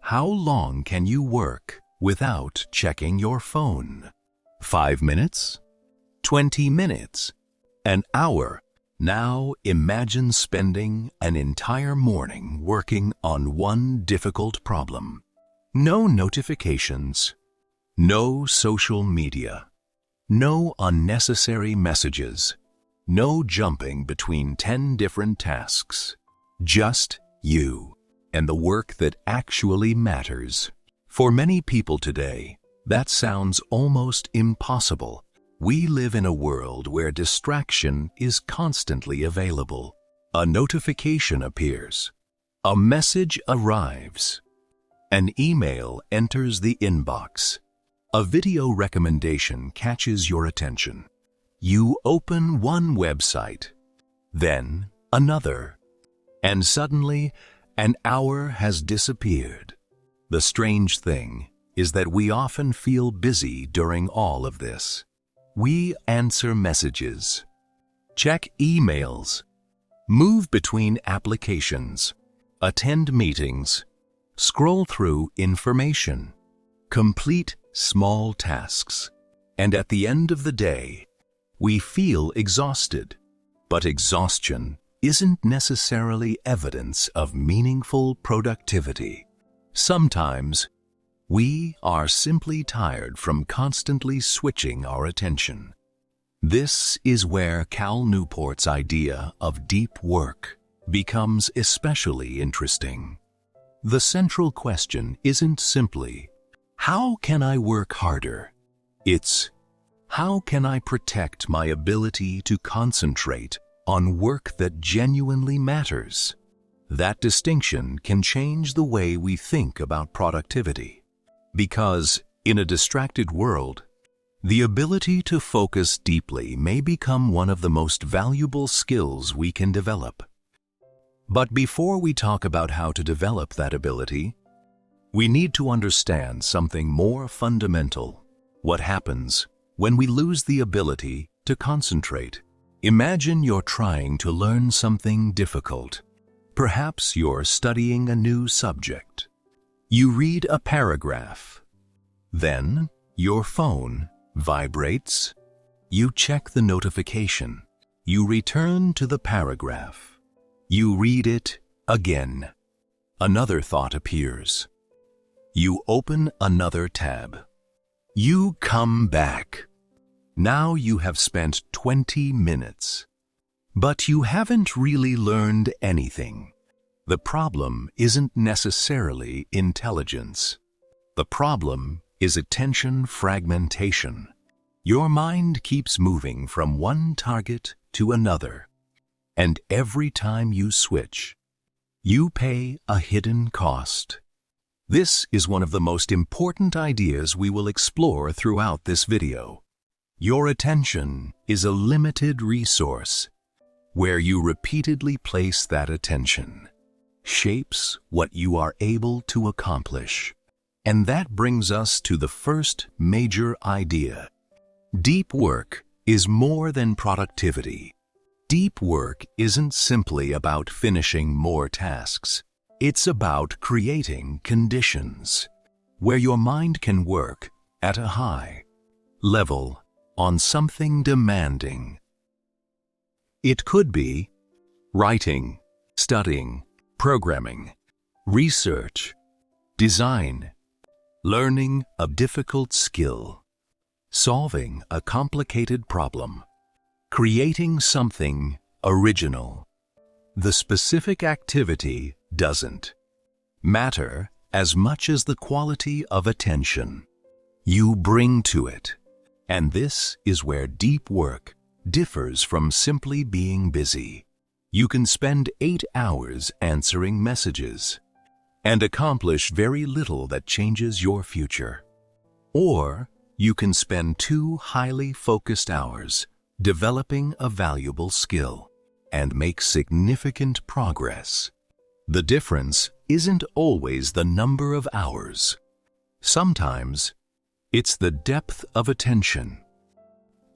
How long can you work without checking your phone? 5 minutes? 20 minutes? An hour? Now imagine spending an entire morning working on one difficult problem. No notifications, no social media, no unnecessary messages, no jumping between 10 different tasks. Just you and the work that actually matters. For many people today, that sounds almost impossible. We live in a world where distraction is constantly available. A notification appears. A message arrives. An email enters the inbox. A video recommendation catches your attention. You open one website, then another, and suddenly an hour has disappeared. The strange thing is that we often feel busy during all of this. We answer messages, check emails, move between applications, attend meetings, scroll through information, complete small tasks, and at the end of the day, we feel exhausted. But exhaustion isn't necessarily evidence of meaningful productivity. Sometimes, we are simply tired from constantly switching our attention. This is where Cal Newport's idea of deep work becomes especially interesting. The central question isn't simply, how can I work harder? It's, how can I protect my ability to concentrate on work that genuinely matters? That distinction can change the way we think about productivity. Because, in a distracted world, the ability to focus deeply may become one of the most valuable skills we can develop. But before we talk about how to develop that ability, we need to understand something more fundamental. What happens when we lose the ability to concentrate? Imagine you're trying to learn something difficult. Perhaps you're studying a new subject. You read a paragraph. Then your phone vibrates. You check the notification. You return to the paragraph. You read it again. Another thought appears. You open another tab. You come back. Now you have spent 20 minutes. But you haven't really learned anything. The problem isn't necessarily intelligence. The problem is attention fragmentation. Your mind keeps moving from one target to another. And every time you switch, you pay a hidden cost. This is one of the most important ideas we will explore throughout this video. Your attention is a limited resource. Where you repeatedly place that attention shapes what you are able to accomplish. And that brings us to the first major idea. Deep work is more than productivity. Deep work isn't simply about finishing more tasks. It's about creating conditions where your mind can work at a high level on something demanding. It could be writing, studying, programming, research, design, learning a difficult skill, solving a complicated problem, creating something original. The specific activity doesn't matter as much as the quality of attention you bring to it. And this is where deep work differs from simply being busy. You can spend 8 hours answering messages and accomplish very little that changes your future. Or you can spend 2 highly focused hours developing a valuable skill and make significant progress. The difference isn't always the number of hours. Sometimes it's the depth of attention.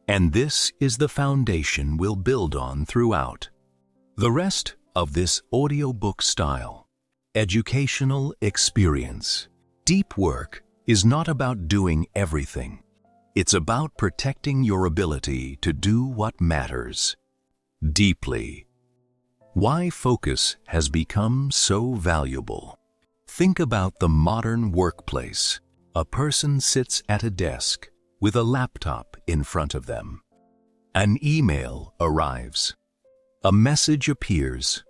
And this is the foundation we'll build on throughout the rest of this audiobook style. Educational experience. Deep work is not about doing everything. It's about protecting your ability to do what matters. Deeply. Why focus has become so valuable. Think about the modern workplace. A person sits at a desk with a laptop in front of them. An email arrives. A message appears.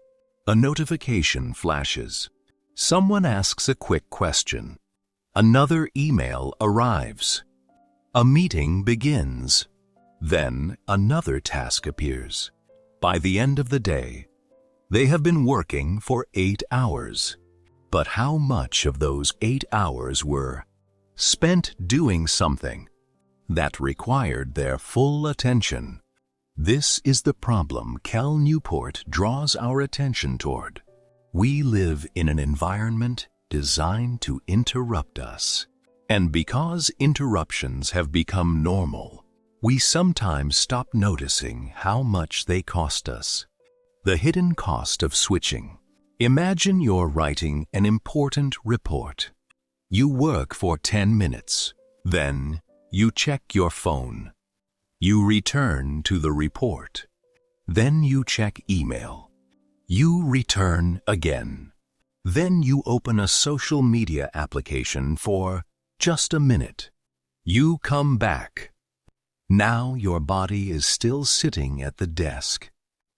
A notification flashes. Someone asks a quick question. Another email arrives. A meeting begins. Then another task appears. By the end of the day, they have been working for 8 hours. But how much of those 8 hours were spent doing something that required their full attention? This is the problem Cal Newport draws our attention toward. We live in an environment designed to interrupt us. And because interruptions have become normal, we sometimes stop noticing how much they cost us. The hidden cost of switching. Imagine you're writing an important report. You work for 10 minutes. Then you check your phone. You return to the report. Then you check email. You return again. Then you open a social media application for just a minute. You come back. Now your body is still sitting at the desk,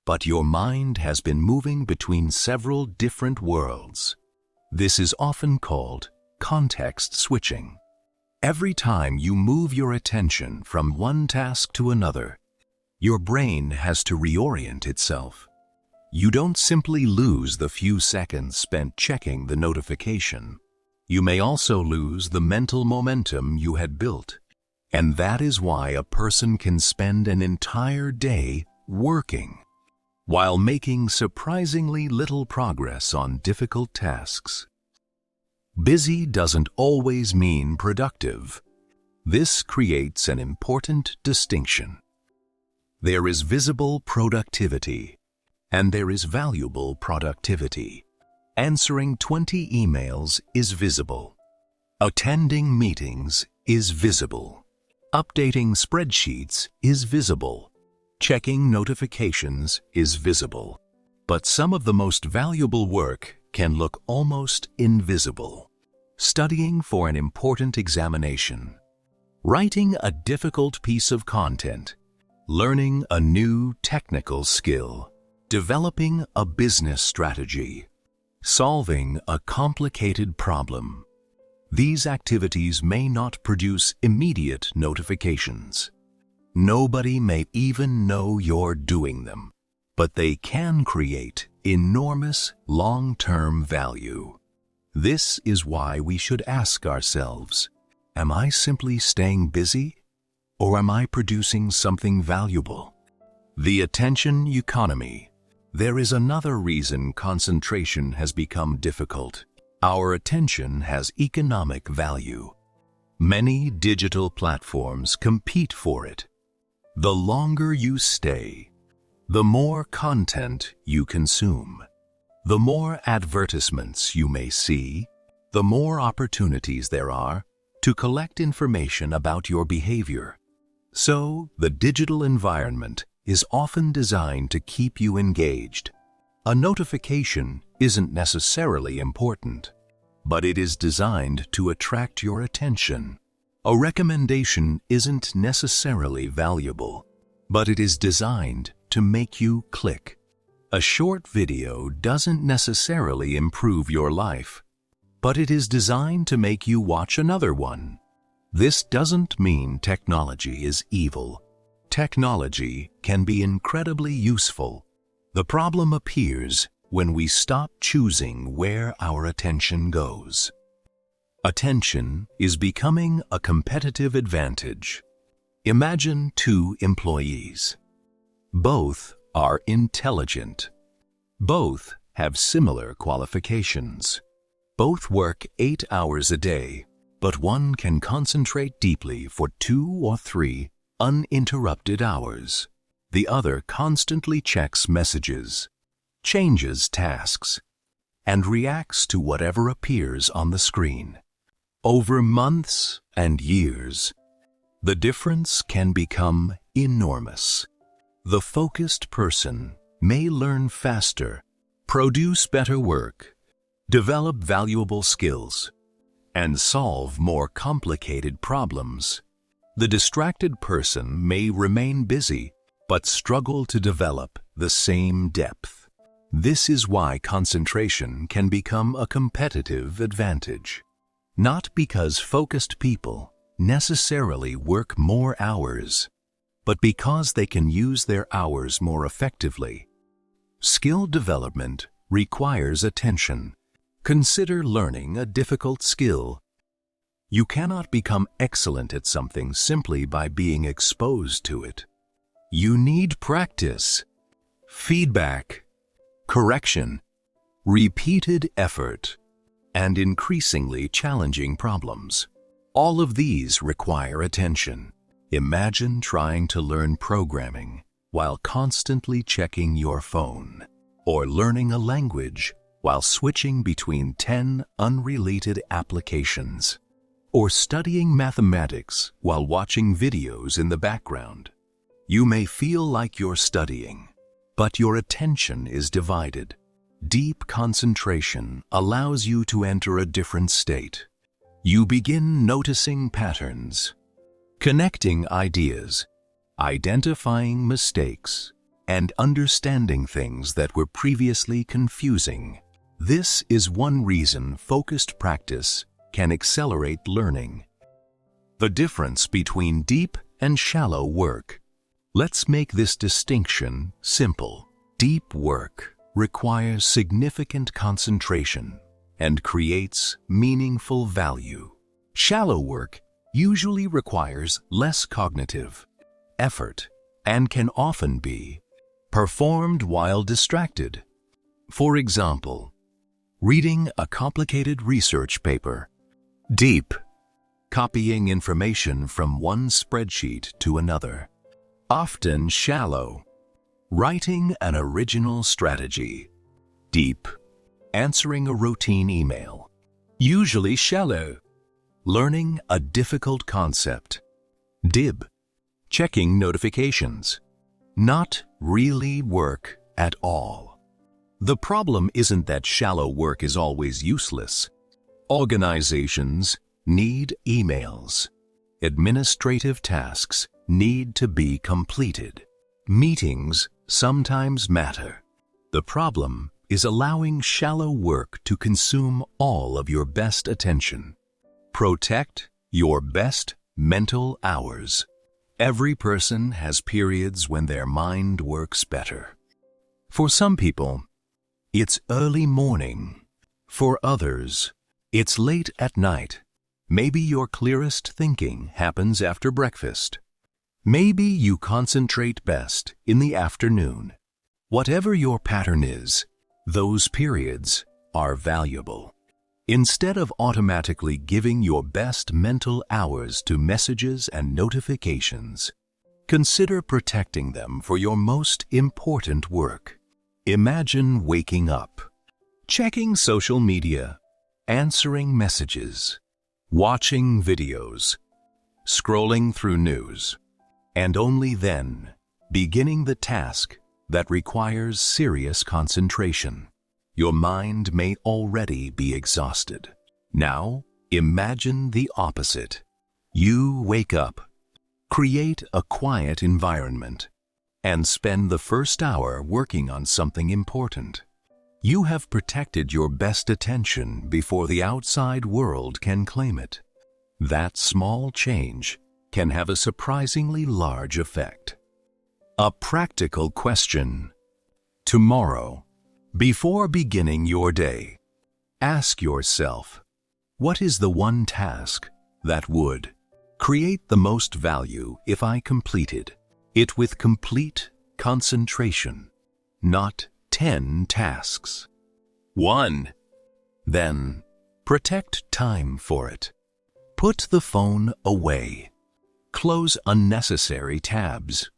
but your mind has been moving between several different worlds. This is often called context switching. Every time you move your attention from one task to another, your brain has to reorient itself. You don't simply lose the few seconds spent checking the notification. You may also lose the mental momentum you had built. And that is why a person can spend an entire day working while making surprisingly little progress on difficult tasks. Busy doesn't always mean productive. This creates an important distinction. There is visible productivity, and there is valuable productivity. Answering 20 emails is visible. Attending meetings is visible. Updating spreadsheets is visible. Checking notifications is visible. But some of the most valuable work can look almost invisible. Studying for an important examination. Writing a difficult piece of content. Learning a new technical skill. Developing a business strategy. Solving a complicated problem. These activities may not produce immediate notifications. Nobody may even know you're doing them, but they can create enormous long-term value. This is why we should ask ourselves, am I simply staying busy, or am I producing something valuable? The attention economy. There is another reason concentration has become difficult. Our attention has economic value. Many digital platforms compete for it. The longer you stay, the more content you consume. The more advertisements you may see, the more opportunities there are to collect information about your behavior. So, the digital environment is often designed to keep you engaged. A notification isn't necessarily important, but it is designed to attract your attention. A recommendation isn't necessarily valuable, but it is designed to make you click. A short video doesn't necessarily improve your life, but it is designed to make you watch another one. This doesn't mean technology is evil. Technology can be incredibly useful. The problem appears when we stop choosing where our attention goes. Attention is becoming a competitive advantage. Imagine 2 employees. Both are intelligent. Both have similar qualifications. Both work 8 hours a day, but one can concentrate deeply for 2 or 3 uninterrupted hours. The other constantly checks messages, changes tasks, and reacts to whatever appears on the screen. Over months and years, the difference can become enormous. The focused person may learn faster, produce better work, develop valuable skills, and solve more complicated problems. The distracted person may remain busy, but struggle to develop the same depth. This is why concentration can become a competitive advantage. Not because focused people necessarily work more hours, but because they can use their hours more effectively. Skill development requires attention. Consider learning a difficult skill. You cannot become excellent at something simply by being exposed to it. You need practice, feedback, correction, repeated effort, and increasingly challenging problems. All of these require attention. Imagine trying to learn programming while constantly checking your phone, or learning a language while switching between 10 unrelated applications, or studying mathematics while watching videos in the background. You may feel like you're studying, but your attention is divided. Deep concentration allows you to enter a different state. You begin noticing patterns, connecting ideas, identifying mistakes, and understanding things that were previously confusing. This is one reason focused practice can accelerate learning. The difference between deep and shallow work. Let's make this distinction simple. Deep work requires significant concentration and creates meaningful value. Shallow work usually requires less cognitive effort and can often be performed while distracted. For example, reading a complicated research paper. Deep, copying information from one spreadsheet to another. Often shallow, writing an original strategy. Deep, answering a routine email. Usually shallow, learning a difficult concept. Dib, checking notifications. Not really work at all. The problem isn't that shallow work is always useless. Organizations need emails. Administrative tasks need to be completed. Meetings sometimes matter. The problem is allowing shallow work to consume all of your best attention. Protect your best mental hours. Every person has periods when their mind works better. For some people, it's early morning. For others, it's late at night. Maybe your clearest thinking happens after breakfast. Maybe you concentrate best in the afternoon. Whatever your pattern is, those periods are valuable. Instead of automatically giving your best mental hours to messages and notifications, consider protecting them for your most important work. Imagine waking up, checking social media, answering messages, watching videos, scrolling through news, and only then beginning the task that requires serious concentration. Your mind may already be exhausted. Now, imagine the opposite. You wake up, create a quiet environment, and spend the first hour working on something important. You have protected your best attention before the outside world can claim it. That small change can have a surprisingly large effect. A practical question. Tomorrow, before beginning your day, ask yourself, what is the one task that would create the most value if I completed it with complete concentration, not 10 tasks? 1. Then, protect time for it. Put the phone away. Close unnecessary tabs.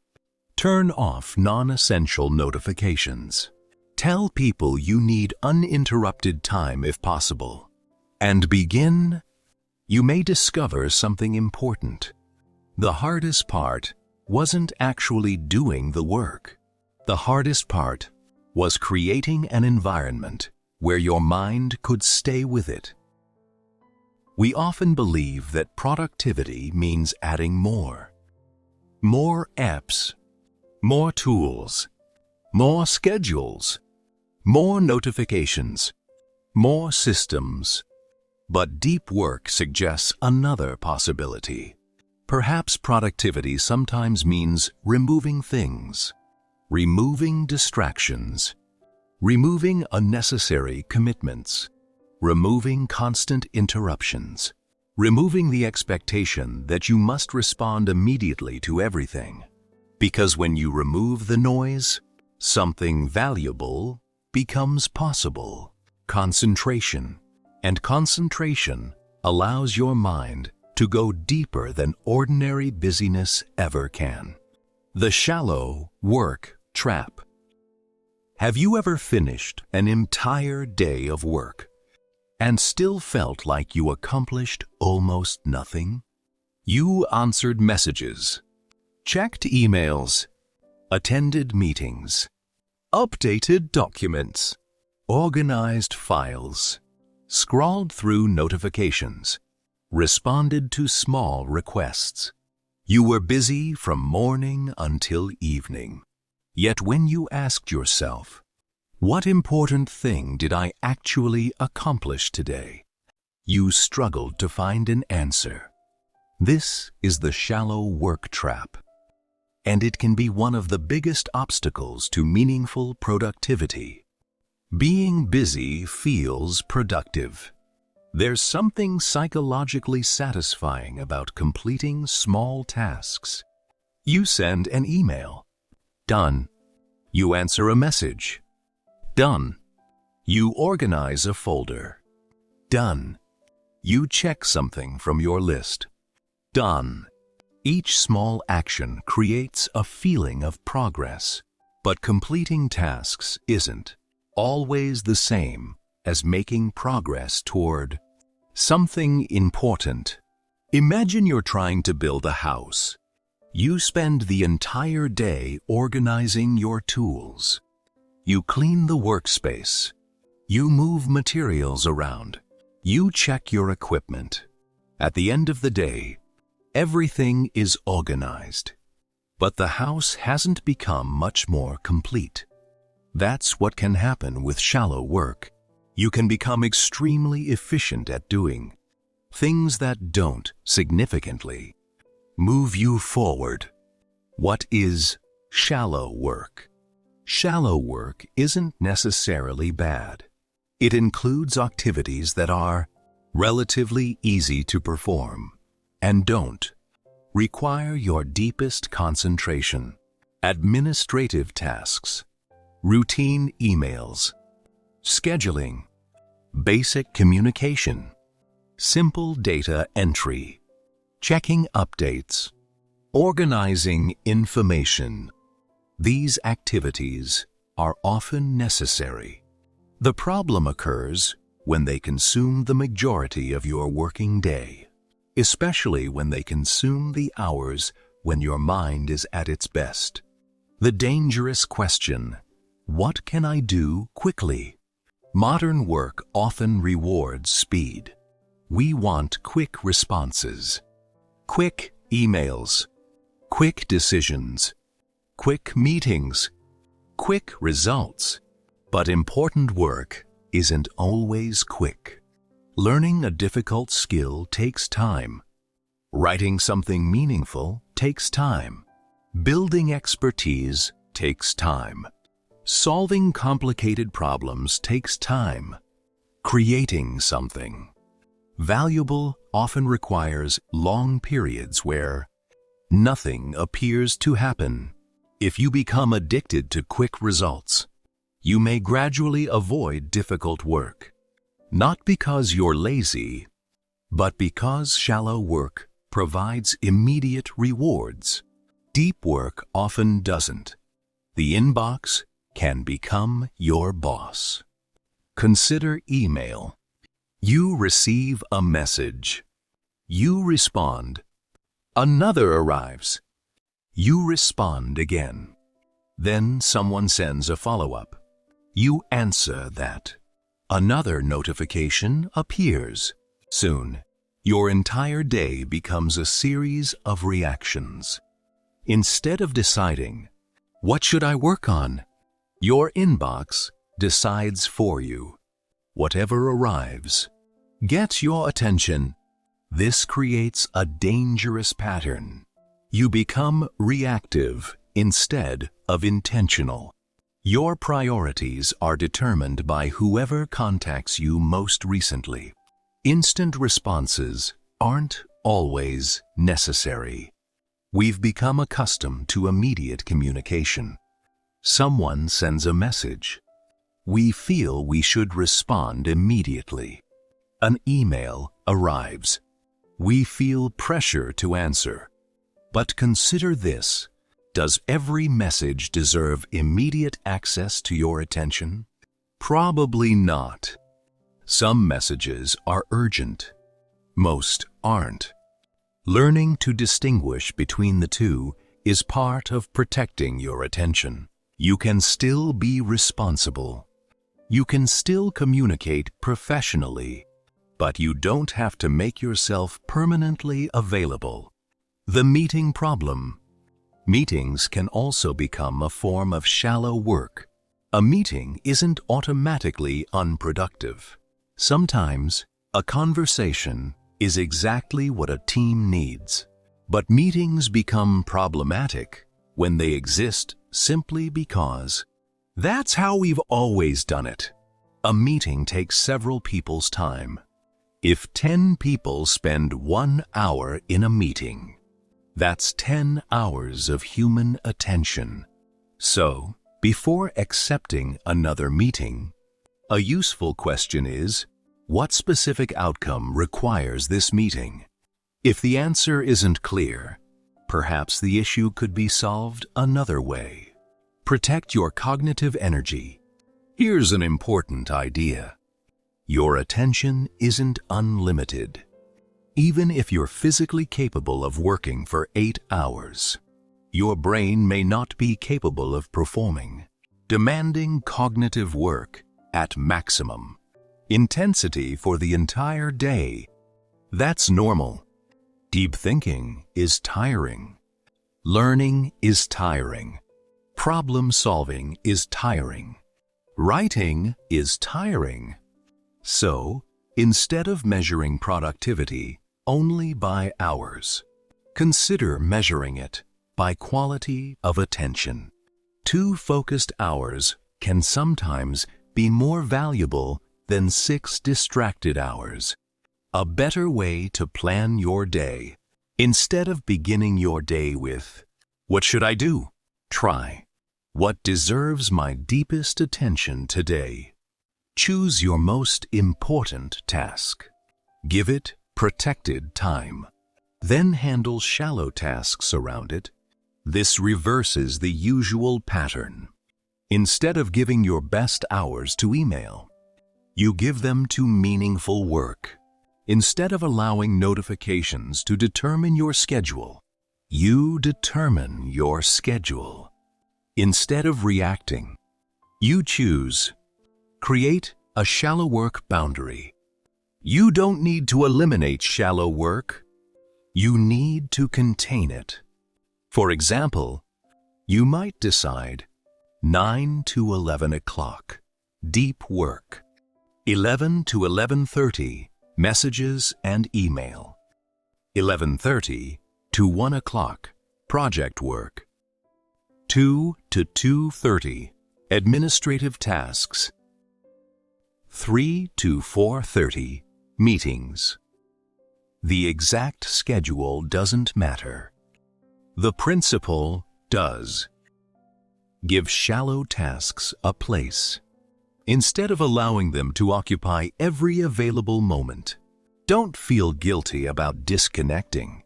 Turn off non-essential notifications. Tell people you need uninterrupted time if possible. And begin. You may discover something important. The hardest part wasn't actually doing the work. The hardest part was creating an environment where your mind could stay with it. We often believe that productivity means adding more. More apps, more tools, more schedules, more notifications, more systems. But deep work suggests another possibility. Perhaps productivity sometimes means removing things, removing distractions, removing unnecessary commitments, removing constant interruptions, removing the expectation that you must respond immediately to everything. Because when you remove the noise, something valuable becomes possible. Concentration. And concentration allows your mind to go deeper than ordinary busyness ever can. The shallow work trap. Have you ever finished an entire day of work and still felt like you accomplished almost nothing? You answered messages, checked emails, attended meetings, updated documents, organized files, scrolled through notifications, responded to small requests. You were busy from morning until evening. Yet when you asked yourself, what important thing did I actually accomplish today? You struggled to find an answer. This is the shallow work trap, and it can be one of the biggest obstacles to meaningful productivity. Being busy feels productive. There's something psychologically satisfying about completing small tasks. You send an email. Done. You answer a message. Done. You organize a folder. Done. You check something from your list. Done. Each small action creates a feeling of progress, but completing tasks isn't always the same as making progress toward something important. Imagine you're trying to build a house. You spend the entire day organizing your tools. You clean the workspace. You move materials around. You check your equipment. At the end of the day, everything is organized. But the house hasn't become much more complete. That's what can happen with shallow work. You can become extremely efficient at doing things that don't significantly move you forward. What is shallow work? Shallow work isn't necessarily bad. It includes activities that are relatively easy to perform and don't require your deepest concentration. Administrative tasks, routine emails, scheduling, basic communication, simple data entry, checking updates, organizing information. These activities are often necessary. The problem occurs when they consume the majority of your working day, especially when they consume the hours when your mind is at its best. The dangerous question, what can I do quickly? Modern work often rewards speed. We want quick responses, quick emails, quick decisions, quick meetings, quick results. But important work isn't always quick. Learning a difficult skill takes time. Writing something meaningful takes time. Building expertise takes time. Solving complicated problems takes time. Creating something valuable often requires long periods where nothing appears to happen. If you become addicted to quick results, you may gradually avoid difficult work. Not because you're lazy, but because shallow work provides immediate rewards. Deep work often doesn't. The inbox can become your boss. Consider email. You receive a message. You respond. Another arrives. You respond again. Then someone sends a follow-up. You answer that. Another notification appears. Soon, your entire day becomes a series of reactions. Instead of deciding, what should I work on? Your inbox decides for you. Whatever arrives gets your attention. This creates a dangerous pattern. You become reactive instead of intentional. Your priorities are determined by whoever contacts you most recently. Instant responses aren't always necessary. We've become accustomed to immediate communication. Someone sends a message. We feel we should respond immediately. An email arrives. We feel pressure to answer. But consider this. Does every message deserve immediate access to your attention? Probably not. Some messages are urgent. Most aren't. Learning to distinguish between the two is part of protecting your attention. You can still be responsible. You can still communicate professionally, but you don't have to make yourself permanently available. The meeting problem. Meetings can also become a form of shallow work. A meeting isn't automatically unproductive. Sometimes, a conversation is exactly what a team needs. But meetings become problematic when they exist simply because that's how we've always done it. A meeting takes several people's time. If 10 people spend 1 hour in a meeting, that's 10 hours of human attention. So, before accepting another meeting, a useful question is, what specific outcome requires this meeting? If the answer isn't clear, perhaps the issue could be solved another way. Protect your cognitive energy. Here's an important idea. Your attention isn't unlimited. Even if you're physically capable of working for 8 hours, your brain may not be capable of performing demanding cognitive work at maximum intensity for the entire day. That's normal. Deep thinking is tiring. Learning is tiring. Problem solving is tiring. Writing is tiring. So, instead of measuring productivity only by hours, consider measuring it by quality of attention. 2 focused hours can sometimes be more valuable than 6 distracted hours. A better way to plan your day. Instead of beginning your day with, "What should I do?" Try, "What deserves my deepest attention today?" Choose your most important task. Give it protected time. Then handle shallow tasks around it. This reverses the usual pattern. Instead of giving your best hours to email, you give them to meaningful work. Instead of allowing notifications to determine your schedule, you determine your schedule. Instead of reacting, you choose. Create a shallow work boundary. You don't need to eliminate shallow work. You need to contain it. For example, you might decide 9 to 11 o'clock, deep work. 11 to 11:30, messages and email. 11:30 to 1 o'clock, project work. 2 to 2:30, administrative tasks. 3 to 4:30, meetings. The exact schedule doesn't matter. The principle does. Give shallow tasks a place. Instead of allowing them to occupy every available moment, don't feel guilty about disconnecting.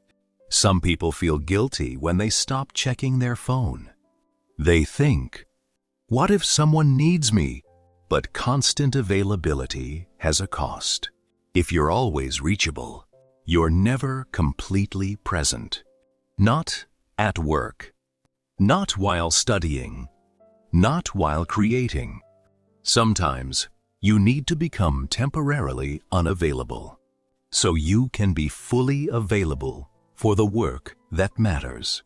Some people feel guilty when they stop checking their phone. They think, What if someone needs me? But constant availability has a cost. If you're always reachable, you're never completely present. Not at work, not while studying, not while creating. Sometimes you need to become temporarily unavailable so you can be fully available for the work that matters.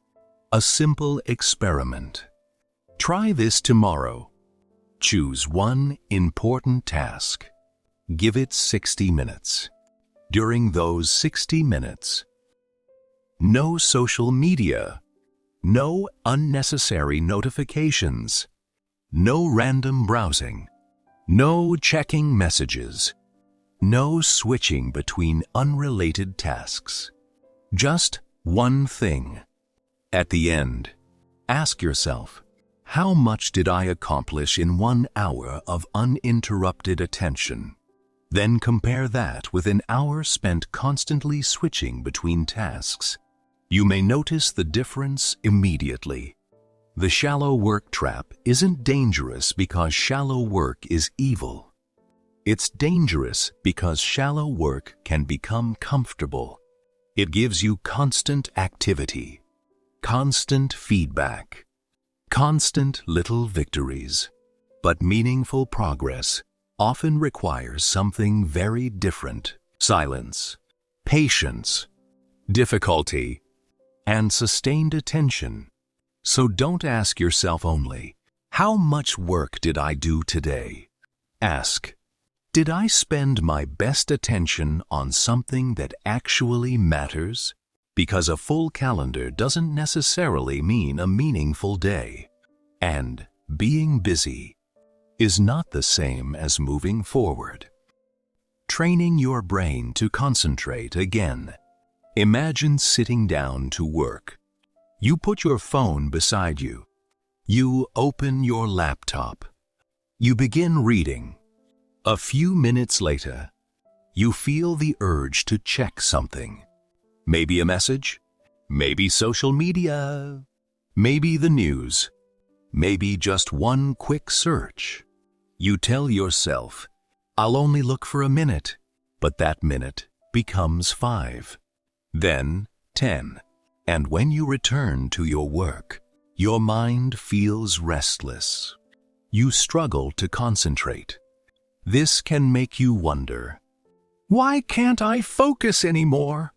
A simple experiment. Try this tomorrow. Choose one important task. Give it 60 minutes. During those 60 minutes, no social media, no unnecessary notifications, no random browsing, no checking messages, no switching between unrelated tasks. Just one thing. At the end, ask yourself, how much did I accomplish in 1 hour of uninterrupted attention? Then compare that with an hour spent constantly switching between tasks. You may notice the difference immediately. The shallow work trap isn't dangerous because shallow work is evil. It's dangerous because shallow work can become comfortable. It gives you constant activity, constant feedback, constant little victories. But meaningful progress often requires something very different: silence, patience, difficulty, and sustained attention. So don't ask yourself only, how much work did I do today? Ask, did I spend my best attention on something that actually matters? Because a full calendar doesn't necessarily mean a meaningful day. And being busy is not the same as moving forward. Training your brain to concentrate again. Imagine sitting down to work. You put your phone beside you. You open your laptop. You begin reading. A few minutes later, you feel the urge to check something. Maybe a message, maybe social media, maybe the news, maybe just one quick search. You tell yourself, I'll only look for a minute, but that minute becomes 5, then 10. And when you return to your work, your mind feels restless. You struggle to concentrate. This can make you wonder, why can't I focus anymore?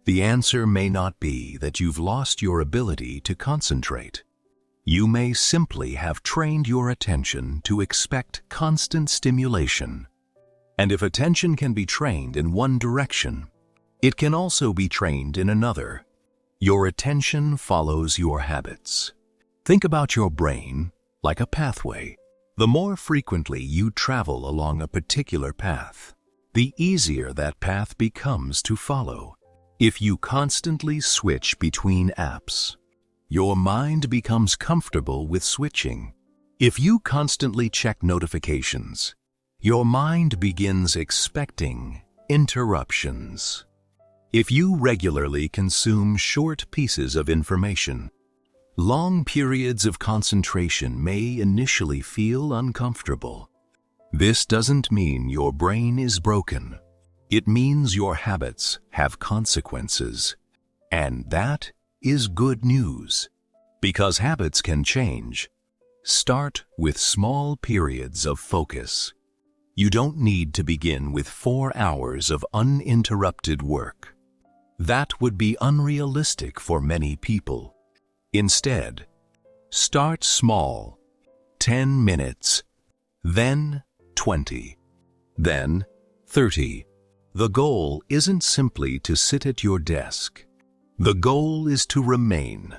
The answer may not be that you've lost your ability to concentrate. You may simply have trained your attention to expect constant stimulation. And if attention can be trained in one direction, it can also be trained in another. Your attention follows your habits. Think about your brain like a pathway. The more frequently you travel along a particular path, the easier that path becomes to follow. If you constantly switch between apps, your mind becomes comfortable with switching. If you constantly check notifications, your mind begins expecting interruptions. If you regularly consume short pieces of information, long periods of concentration may initially feel uncomfortable. This doesn't mean your brain is broken. It means your habits have consequences. And that is good news. Because habits can change. Start with small periods of focus. You don't need to begin with 4 hours of uninterrupted work. That would be unrealistic for many people. Instead, start small, 10 minutes, then 20, then 30. The goal isn't simply to sit at your desk. The goal is to remain,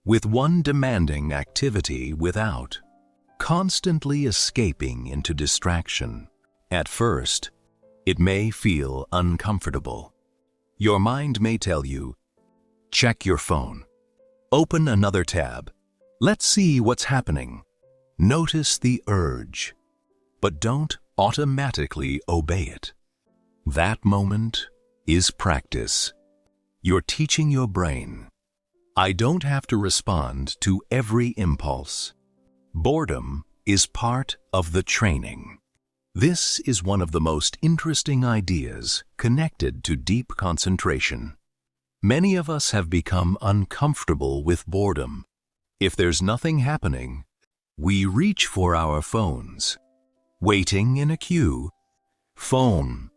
with one demanding activity without constantly escaping into distraction. At first, it may feel uncomfortable. Your mind may tell you, check your phone. Open another tab. Let's see what's happening. Notice the urge, but don't automatically obey it. That moment is practice. You're teaching your brain, I don't have to respond to every impulse. Boredom is part of the training. This is one of the most interesting ideas connected to deep concentration. Many of us have become uncomfortable with boredom. If there's nothing happening, we reach for our phones. Waiting in a queue, phone.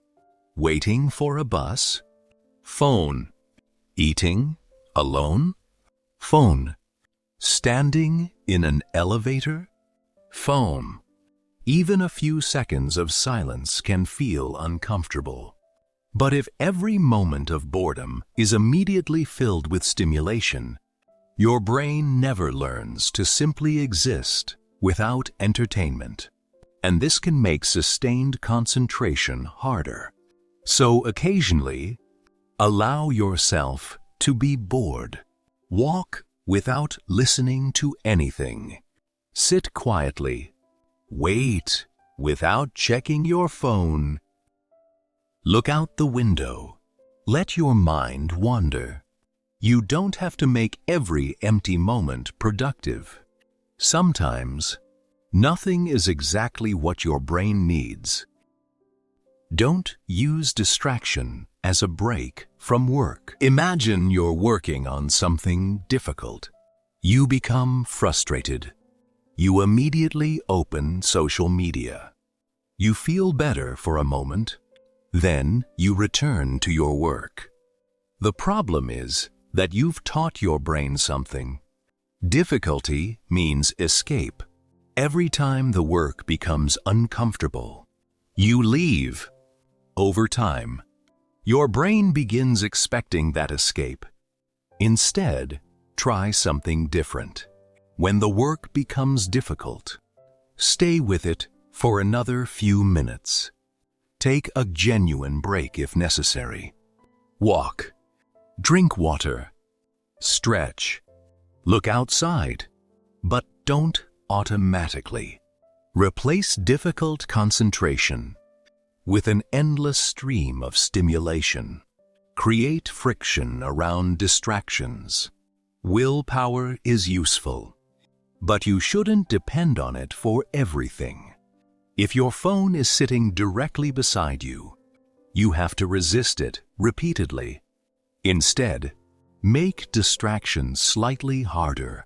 Waiting for a bus, phone. Eating alone, phone. Standing in an elevator, phone. Even a few seconds of silence can feel uncomfortable. But if every moment of boredom is immediately filled with stimulation, your brain never learns to simply exist without entertainment. And this can make sustained concentration harder. So occasionally, allow yourself to be bored. Walk without listening to anything. Sit quietly. Wait without checking your phone. Look out the window. Let your mind wander. You don't have to make every empty moment productive. Sometimes, nothing is exactly what your brain needs. Don't use distraction as a break from work. Imagine you're working on something difficult. You become frustrated. You immediately open social media. You feel better for a moment. Then you return to your work. The problem is that you've taught your brain something. Difficulty means escape. Every time the work becomes uncomfortable, you leave. Over time, your brain begins expecting that escape. Instead, try something different. When the work becomes difficult, stay with it for another few minutes. Take a genuine break if necessary. Walk, drink water, stretch, look outside, but don't automatically. Replace difficult concentration with an endless stream of stimulation. Create friction around distractions. Willpower is useful, but you shouldn't depend on it for everything. If your phone is sitting directly beside you, you have to resist it repeatedly. Instead, make distractions slightly harder.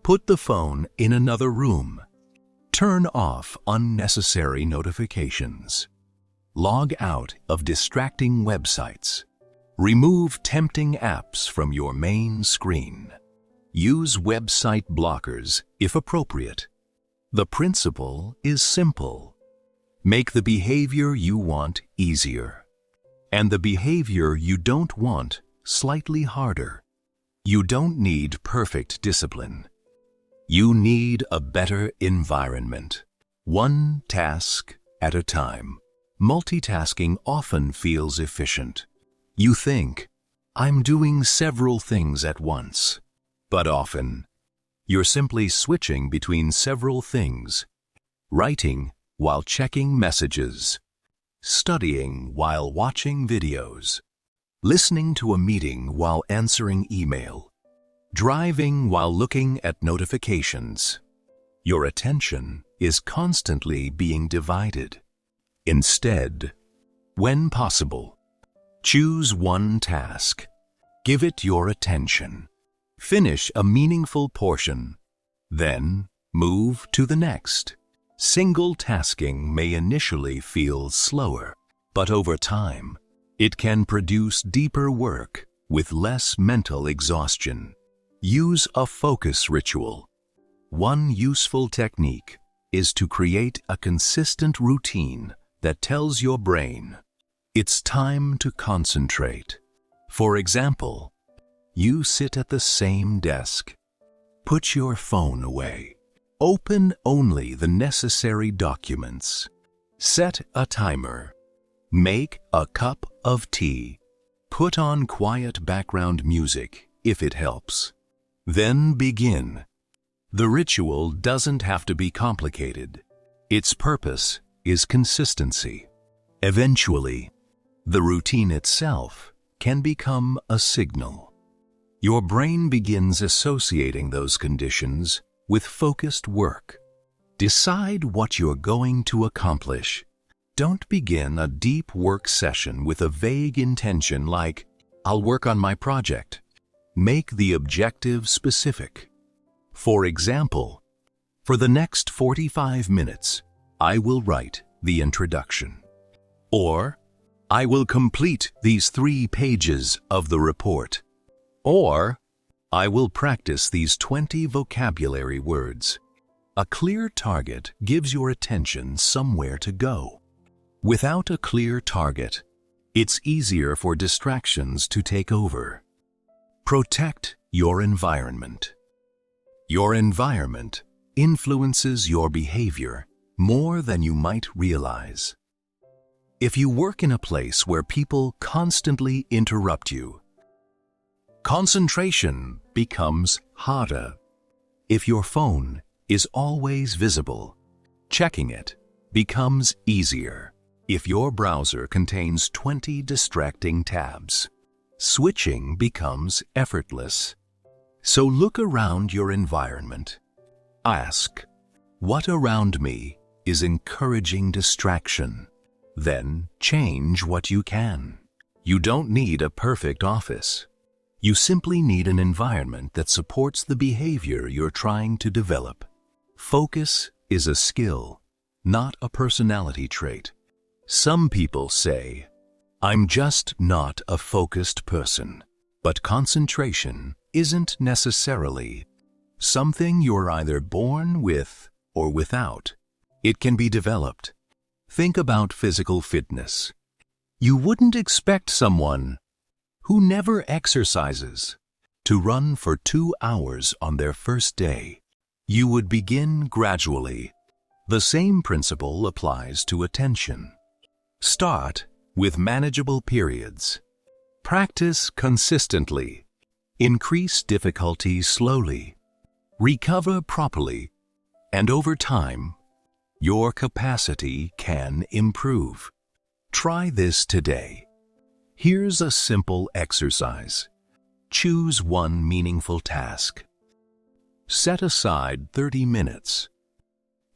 Put the phone in another room. Turn off unnecessary notifications. Log out of distracting websites. Remove tempting apps from your main screen. Use website blockers if appropriate. The principle is simple. Make the behavior you want easier, and the behavior you don't want slightly harder. You don't need perfect discipline. You need a better environment, one task at a time. Multitasking often feels efficient. You think, I'm doing several things at once. But often, you're simply switching between several things. Writing while checking messages. Studying while watching videos. Listening to a meeting while answering email. Driving while looking at notifications. Your attention is constantly being divided. Instead, when possible, choose one task. Give it your attention. Finish a meaningful portion. Then, move to the next. Single tasking may initially feel slower, but over time, it can produce deeper work with less mental exhaustion. Use a focus ritual. One useful technique is to create a consistent routine that tells your brain, it's time to concentrate. For example, you sit at the same desk. Put your phone away. Open only the necessary documents. Set a timer. Make a cup of tea. Put on quiet background music if it helps. Then begin. The ritual doesn't have to be complicated. Its purpose is consistency. Eventually, the routine itself can become a signal. Your brain begins associating those conditions with focused work. Decide what you're going to accomplish. Don't begin a deep work session with a vague intention like, "I'll work on my project." Make the objective specific. For example, for the next 45 minutes, I will write the introduction. Or, I will complete these 3 pages of the report. Or, I will practice these 20 vocabulary words. A clear target gives your attention somewhere to go. Without a clear target, it's easier for distractions to take over. Protect your environment. Your environment influences your behavior more than you might realize. If you work in a place where people constantly interrupt you, concentration becomes harder. If your phone is always visible, checking it becomes easier. If your browser contains 20 distracting tabs, switching becomes effortless. So look around your environment. Ask, what around me is encouraging distraction? Then change what you can. You don't need a perfect office. You simply need an environment that supports the behavior you're trying to develop. Focus is a skill, not a personality trait. Some people say, "I'm just not a focused person." But concentration isn't necessarily something you're either born with or without. It can be developed. Think about physical fitness. You wouldn't expect someone who never exercises to run for 2 hours on their first day. You would begin gradually. The same principle applies to attention. Start with manageable periods. Practice consistently. Increase difficulty slowly. Recover properly. And over time, your capacity can improve. Try this today. Here's a simple exercise. Choose one meaningful task. Set aside 30 minutes.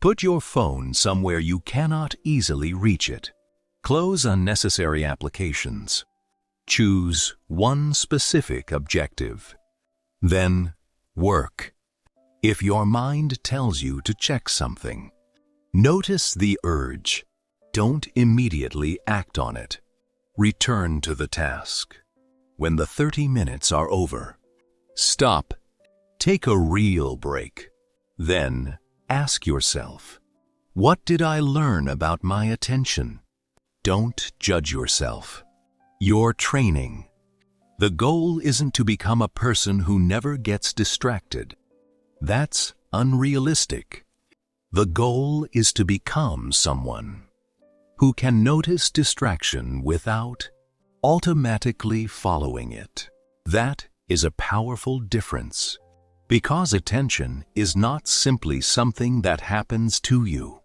Put your phone somewhere you cannot easily reach it. Close unnecessary applications. Choose one specific objective. Then, work. If your mind tells you to check something, notice the urge. Don't immediately act on it. Return to the task. When the 30 minutes are over, stop. Take a real break. Then, ask yourself, what did I learn about my attention? Don't judge yourself. You're training. The goal isn't to become a person who never gets distracted. That's unrealistic. The goal is to become someone who can notice distraction without automatically following it. That is a powerful difference, because attention is not simply something that happens to you.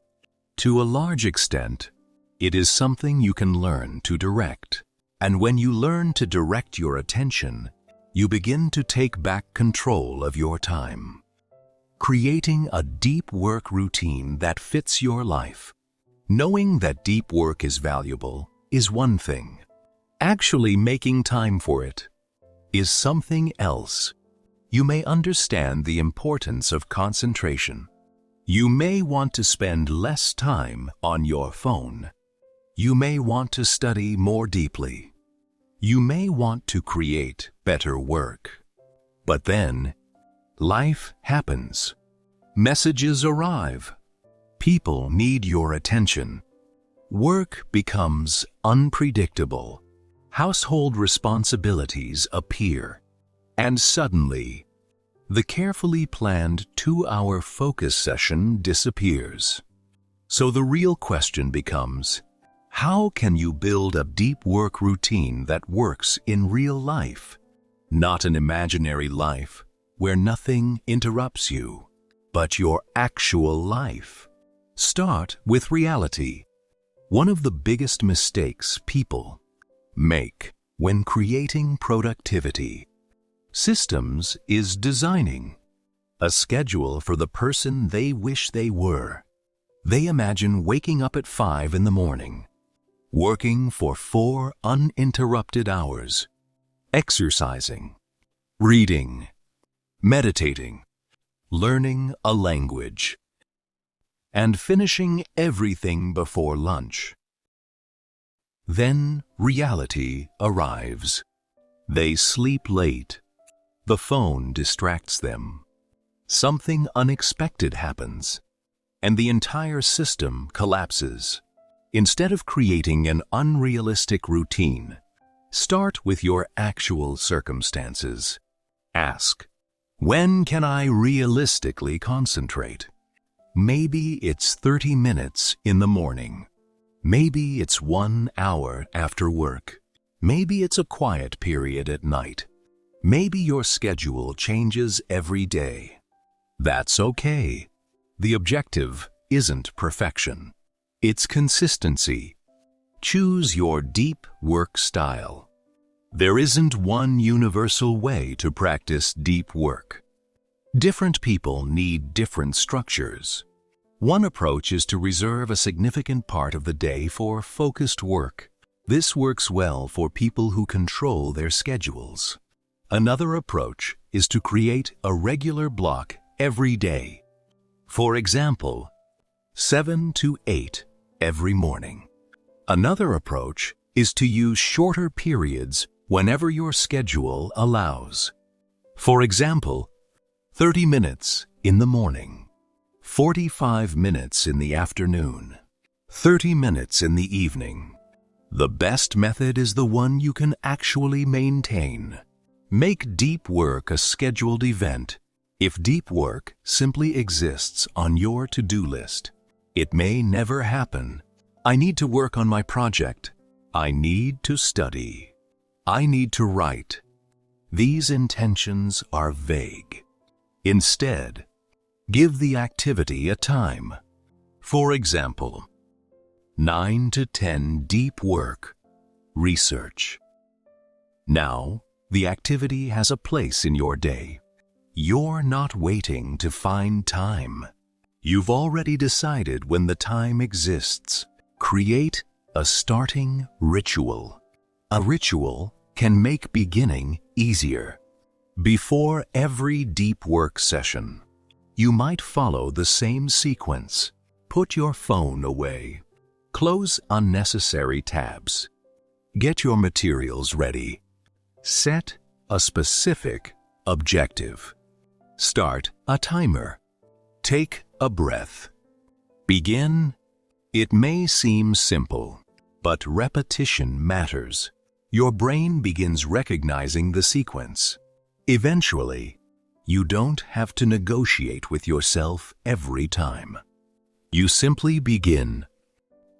To a large extent, it is something you can learn to direct. And when you learn to direct your attention, you begin to take back control of your time. Creating a deep work routine that fits your life. Knowing that deep work is valuable is one thing. Actually making time for it is something else. You may understand the importance of concentration. You may want to spend less time on your phone. You may want to study more deeply. You may want to create better work. But then, life happens. Messages arrive. People need your attention. Work becomes unpredictable. Household responsibilities appear. And suddenly, the carefully planned 2-hour focus session disappears. So the real question becomes, how can you build a deep work routine that works in real life? Not an imaginary life where nothing interrupts you, but your actual life. Start with reality. One of the biggest mistakes people make when creating productivity systems is designing a schedule for the person they wish they were. They imagine waking up at 5 in the morning, working for 4 uninterrupted hours, exercising, reading, meditating, learning a language, and finishing everything before lunch. Then reality arrives. They sleep late. The phone distracts them. Something unexpected happens, and the entire system collapses. Instead of creating an unrealistic routine, start with your actual circumstances. Ask, when can I realistically concentrate? Maybe it's 30 minutes in the morning. Maybe it's 1 hour after work. Maybe it's a quiet period at night. Maybe your schedule changes every day. That's okay. The objective isn't perfection. It's consistency. Choose your deep work style. There isn't one universal way to practice deep work. Different people need different structures. One approach is to reserve a significant part of the day for focused work. This works well for people who control their schedules. Another approach is to create a regular block every day. For example, 7 to 8 every morning. Another approach is to use shorter periods whenever your schedule allows. For example, 30 minutes in the morning, 45 minutes in the afternoon, 30 minutes in the evening. The best method is the one you can actually maintain. Make deep work a scheduled event. If deep work simply exists on your to-do list, it may never happen. I need to work on my project. I need to study. I need to write. These intentions are vague. Instead, give the activity a time. For example, 9 to 10 deep work, research. Now, the activity has a place in your day. You're not waiting to find time. You've already decided when the time exists. Create a starting ritual. A ritual can make beginning easier. Before every deep work session, you might follow the same sequence. Put your phone away. Close unnecessary tabs. Get your materials ready. Set a specific objective. Start a timer. Take a breath. Begin. It may seem simple, but repetition matters. Your brain begins recognizing the sequence. Eventually, you don't have to negotiate with yourself every time. You simply begin.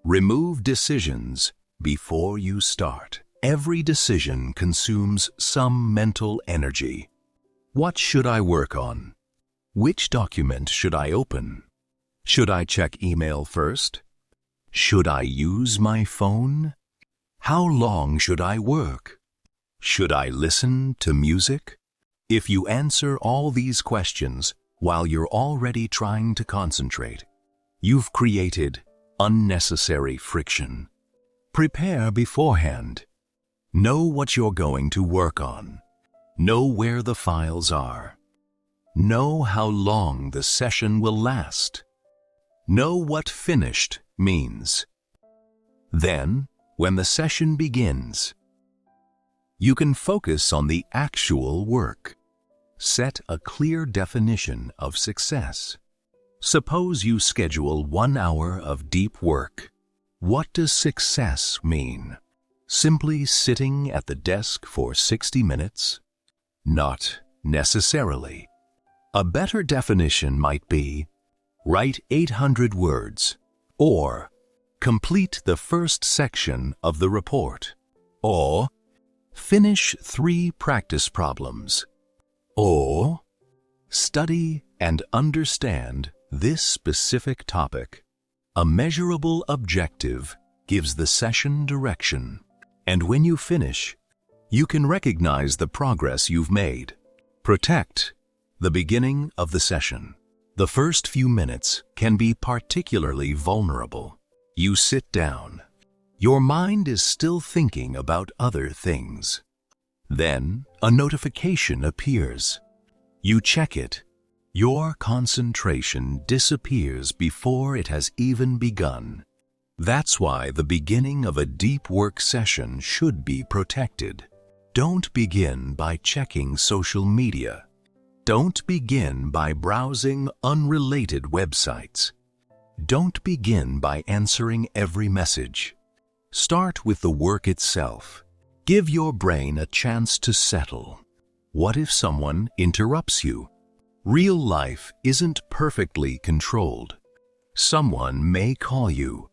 Remove decisions before you start. Every decision consumes some mental energy. What should I work on? Which document should I open? Should I check email first? Should I use my phone? How long should I work? Should I listen to music? If you answer all these questions while you're already trying to concentrate, you've created unnecessary friction. Prepare beforehand. Know what you're going to work on. Know where the files are. Know how long the session will last. Know what finished means. Then, when the session begins, you can focus on the actual work. Set a clear definition of success. Suppose you schedule 1 hour of deep work. What does success mean? Simply sitting at the desk for 60 minutes? Not necessarily. A better definition might be, write 800 words, or complete the first section of the report, or finish 3 practice problems, or study and understand this specific topic. A measurable objective gives the session direction, and when you finish, you can recognize the progress you've made. Protect the beginning of the session. The first few minutes can be particularly vulnerable. You sit down. Your mind is still thinking about other things. Then a notification appears. You check it. Your concentration disappears before it has even begun. That's why the beginning of a deep work session should be protected. Don't begin by checking social media. Don't begin by browsing unrelated websites. Don't begin by answering every message. Start with the work itself. Give your brain a chance to settle. What if someone interrupts you? Real life isn't perfectly controlled. Someone may call you.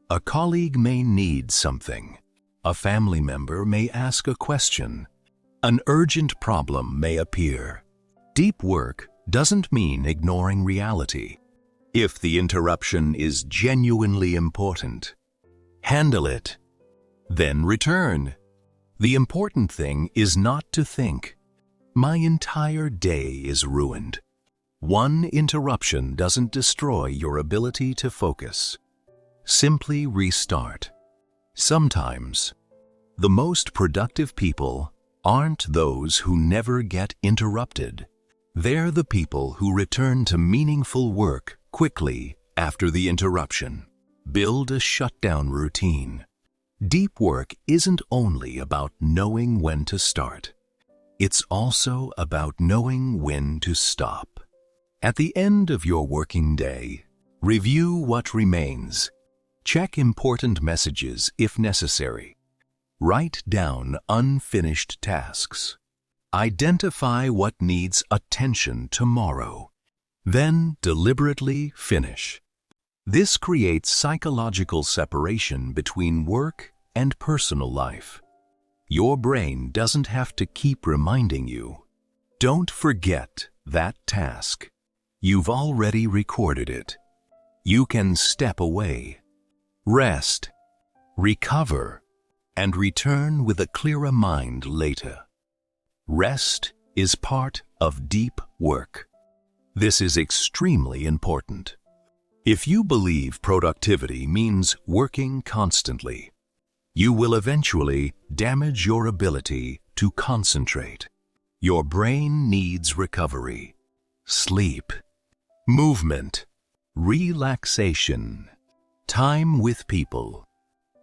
A colleague may need something. A family member may ask a question. An urgent problem may appear. Deep work doesn't mean ignoring reality. If the interruption is genuinely important, handle it. Then return. The important thing is not to think, "My entire day is ruined." One interruption doesn't destroy your ability to focus. Simply restart. Sometimes, the most productive people aren't those who never get interrupted. They're the people who return to meaningful work quickly after the interruption. Build a shutdown routine. Deep work isn't only about knowing when to start. It's also about knowing when to stop. At the end of your working day, review what remains. Check important messages if necessary. Write down unfinished tasks. Identify what needs attention tomorrow. Then deliberately finish. This creates psychological separation between work and personal life. Your brain doesn't have to keep reminding you. Don't forget that task. You've already recorded it. You can step away, rest, recover, and return with a clearer mind later. Rest is part of deep work. This is extremely important. If you believe productivity means working constantly, you will eventually damage your ability to concentrate. Your brain needs recovery, sleep, movement, relaxation, time with people,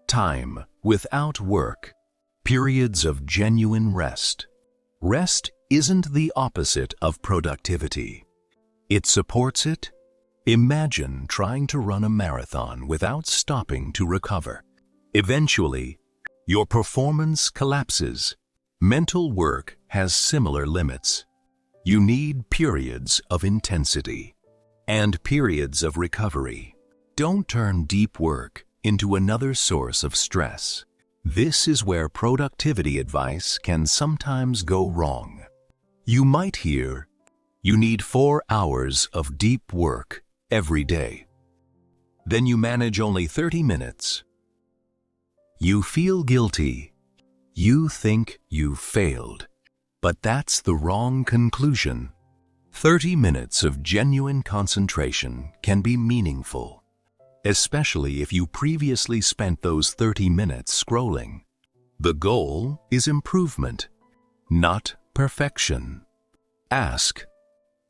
time without work, periods of genuine rest. Rest isn't the opposite of productivity. It supports it. Imagine trying to run a marathon without stopping to recover. Eventually, your performance collapses. Mental work has similar limits. You need periods of intensity and periods of recovery. Don't turn deep work into another source of stress. This is where productivity advice can sometimes go wrong. You might hear, "You need 4 hours of deep work every day." Then you manage only 30 minutes. You feel guilty. You think you've failed. But that's the wrong conclusion. 30 minutes of genuine concentration can be meaningful, especially if you previously spent those 30 minutes scrolling. The goal is improvement, not perfection. Ask,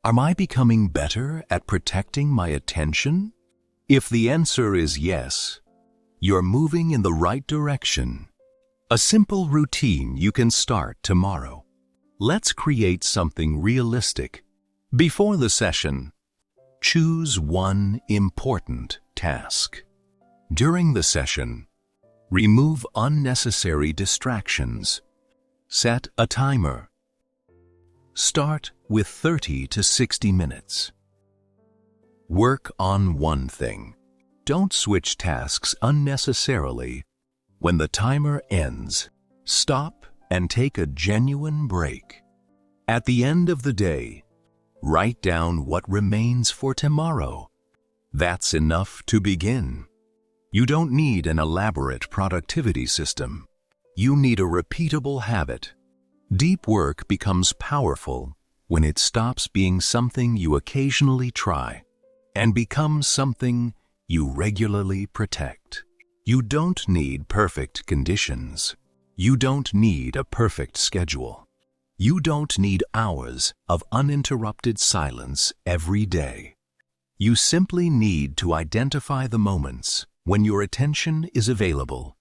"Am I becoming better at protecting my attention?" If the answer is yes, you're moving in the right direction. A simple routine you can start tomorrow. Let's create something realistic. Before the session, choose one important task. During the session, remove unnecessary distractions. Set a timer. Start with 30 to 60 minutes. Work on one thing. Don't switch tasks unnecessarily. When the timer ends, stop and take a genuine break. At the end of the day, write down what remains for tomorrow. That's enough to begin. You don't need an elaborate productivity system. You need a repeatable habit. Deep work becomes powerful when it stops being something you occasionally try and becomes something you regularly protect. You don't need perfect conditions. You don't need a perfect schedule. You don't need hours of uninterrupted silence every day. You simply need to identify the moments when your attention is available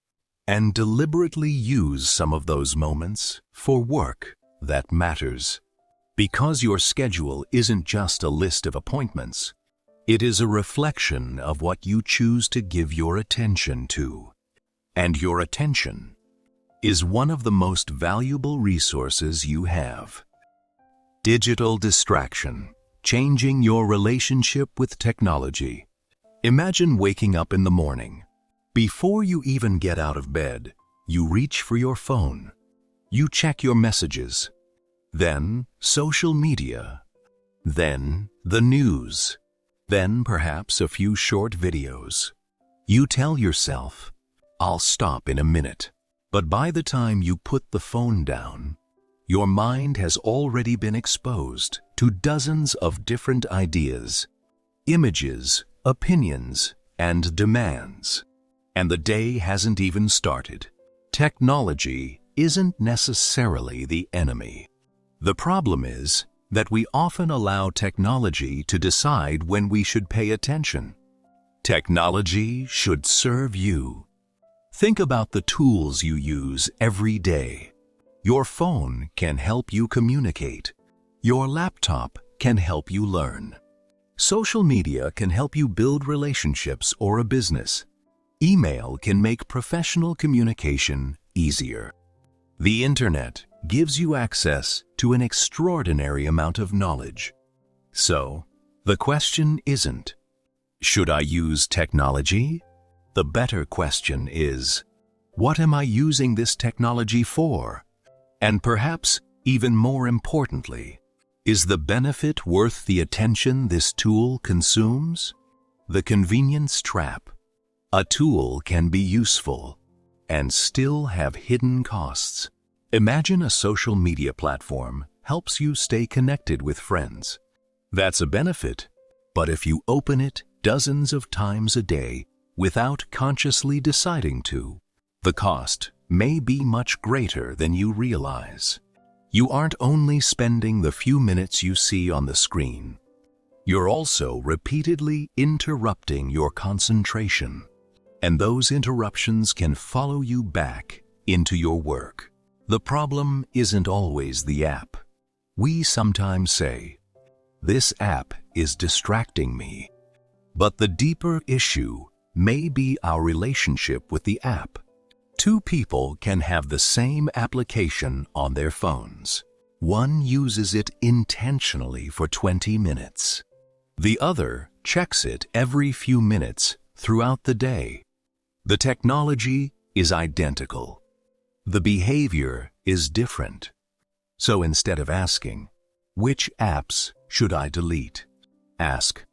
and deliberately use some of those moments for work that matters. Because your schedule isn't just a list of appointments, it is a reflection of what you choose to give your attention to. And your attention is one of the most valuable resources you have. Digital distraction, changing your relationship with technology. Imagine waking up in the morning. Before you even get out of bed, you reach for your phone. You check your messages. Then social media. Then the news. Then perhaps a few short videos. You tell yourself, "I'll stop in a minute." But by the time you put the phone down, your mind has already been exposed to dozens of different ideas, images, opinions, and demands. And the day hasn't even started. Technology isn't necessarily the enemy. The problem is that we often allow technology to decide when we should pay attention. Technology should serve you. Think about the tools you use every day. Your phone can help you communicate. Your laptop can help you learn. Social media can help you build relationships or a business. Email can make professional communication easier. The internet gives you access to an extraordinary amount of knowledge. So, the question isn't, should I use technology? The better question is, what am I using this technology for? And perhaps, even more importantly, is the benefit worth the attention this tool consumes? The convenience trap. A tool can be useful and still have hidden costs. Imagine a social media platform helps you stay connected with friends. That's a benefit, but if you open it dozens of times a day without consciously deciding to, the cost may be much greater than you realize. You aren't only spending the few minutes you see on the screen, you're also repeatedly interrupting your concentration, and those interruptions can follow you back into your work. The problem isn't always the app. We sometimes say, "This app is distracting me." But the deeper issue may be our relationship with the app. Two people can have the same application on their phones. One uses it intentionally for 20 minutes. The other checks it every few minutes throughout the day. The technology is identical. The behavior is different. So instead of asking, "Which apps should I delete?" ask,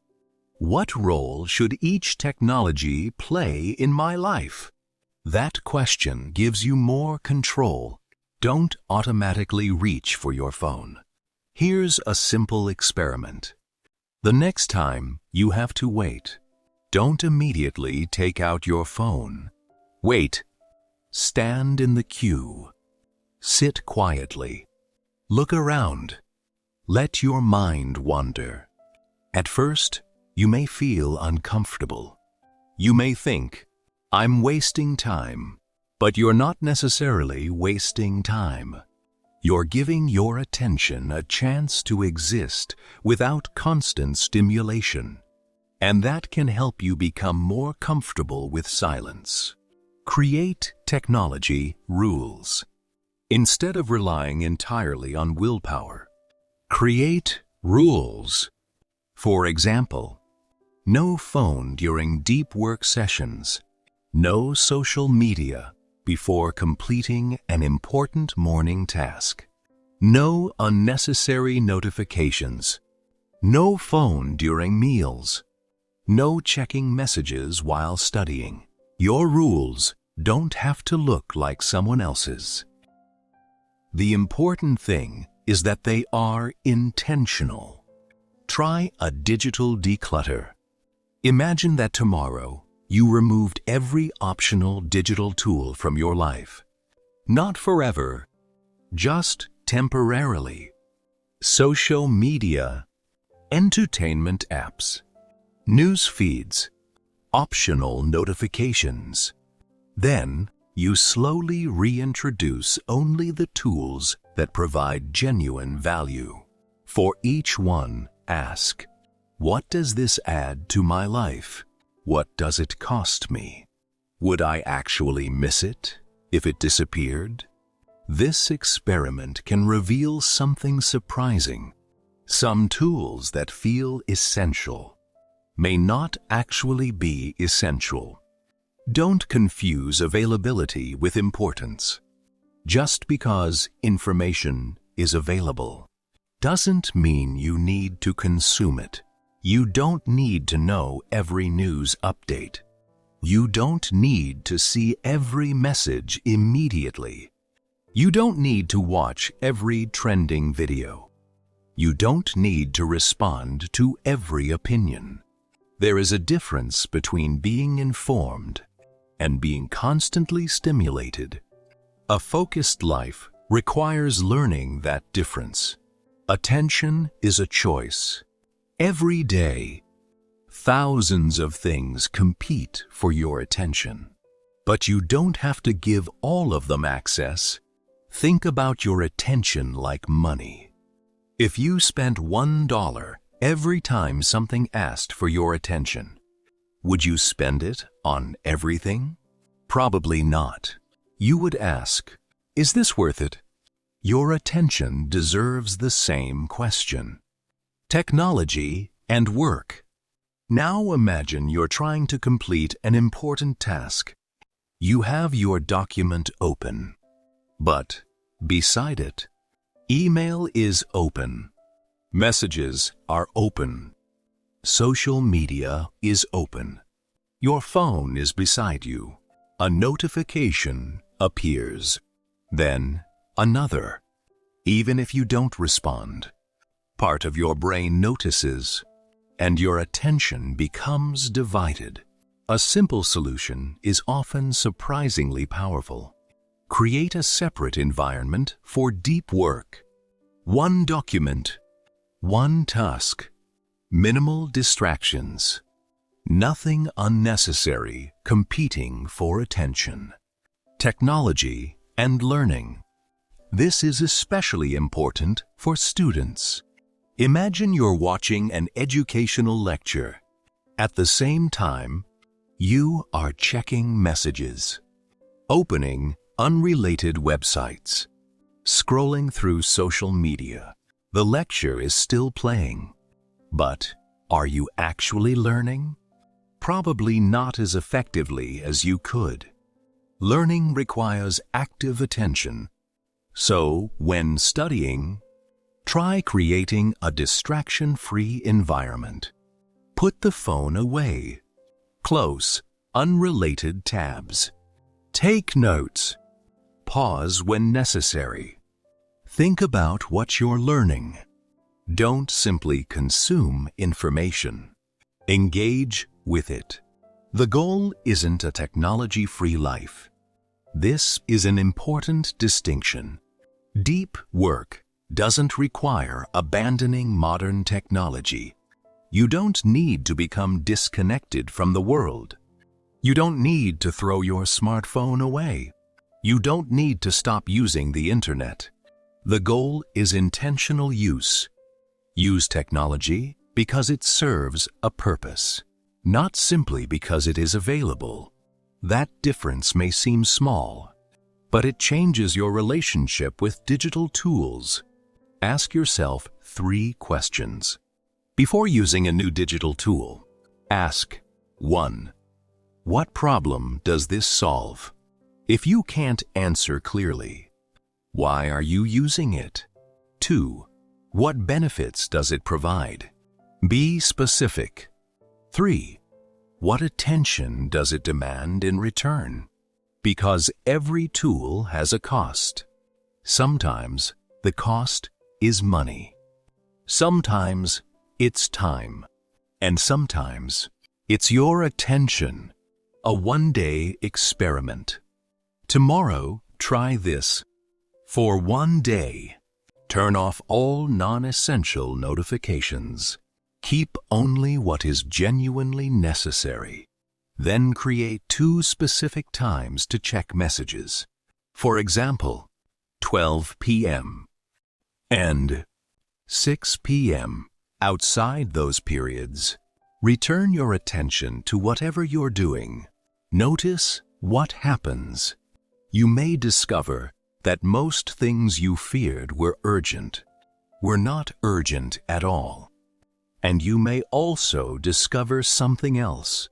"What role should each technology play in my life?" That question gives you more control. Don't automatically reach for your phone. Here's a simple experiment. The next time you have to wait, don't immediately take out your phone. Wait. Stand in the queue. Sit quietly. Look around. Let your mind wander. At first, you may feel uncomfortable. You may think, "I'm wasting time," but you're not necessarily wasting time. You're giving your attention a chance to exist without constant stimulation, and that can help you become more comfortable with silence. Create technology rules. Instead of relying entirely on willpower, create rules. For example, no phone during deep work sessions, no social media before completing an important morning task, no unnecessary notifications, no phone during meals, no checking messages while studying. Your rules don't have to look like someone else's. The important thing is that they are intentional. Try a digital declutter. Imagine that tomorrow you removed every optional digital tool from your life. Not forever, just temporarily. Social media, entertainment apps, news feeds, optional notifications. Then you slowly reintroduce only the tools that provide genuine value. For each one, ask, what does this add to my life? What does it cost me? Would I actually miss it if it disappeared? This experiment can reveal something surprising. Some tools that feel essential may not actually be essential. Don't confuse availability with importance. Just because information is available doesn't mean you need to consume it. You don't need to know every news update. You don't need to see every message immediately. You don't need to watch every trending video. You don't need to respond to every opinion. There is a difference between being informed and being constantly stimulated. A focused life requires learning that difference. Attention is a choice. Every day, thousands of things compete for your attention. But you don't have to give all of them access. Think about your attention like money. If you spent $1 every time something asked for your attention, would you spend it on everything? Probably not. You would ask, is this worth it? Your attention deserves the same question. Technology and work. Now imagine you're trying to complete an important task. You have your document open, but beside it, email is open. Messages are open. Social media is open. Your phone is beside you. A notification appears. Then another. Even if you don't respond, part of your brain notices, and your attention becomes divided. A simple solution is often surprisingly powerful. Create a separate environment for deep work. One document, one task, minimal distractions, nothing unnecessary competing for attention. Technology and learning. This is especially important for students. Imagine you're watching an educational lecture. At the same time, you are checking messages, opening unrelated websites, scrolling through social media. The lecture is still playing. But are you actually learning? Probably not as effectively as you could. Learning requires active attention. So, when studying, try creating a distraction-free environment. Put the phone away. Close unrelated tabs. Take notes. Pause when necessary. Think about what you're learning. Don't simply consume information. Engage with it. The goal isn't a technology-free life. This is an important distinction. Deep work doesn't require abandoning modern technology. You don't need to become disconnected from the world. You don't need to throw your smartphone away. You don't need to stop using the internet. The goal is intentional use. Use technology because it serves a purpose, not simply because it is available. That difference may seem small, but it changes your relationship with digital tools. Ask yourself 3 questions. Before using a new digital tool, ask 1. What problem does this solve? If you can't answer clearly, why are you using it? 2. What benefits does it provide? Be specific. 3. What attention does it demand in return? Because every tool has a cost. Sometimes the cost is money. Sometimes it's time. And sometimes it's your attention. A one-day experiment. Tomorrow, try this. For one day, turn off all non-essential notifications. Keep only what is genuinely necessary. Then create 2 specific times to check messages. For example, 12 p.m. and 6 p.m. Outside those periods, return your attention to whatever you're doing. Notice what happens. You may discover that most things you feared were urgent were not urgent at all. And you may also discover something else.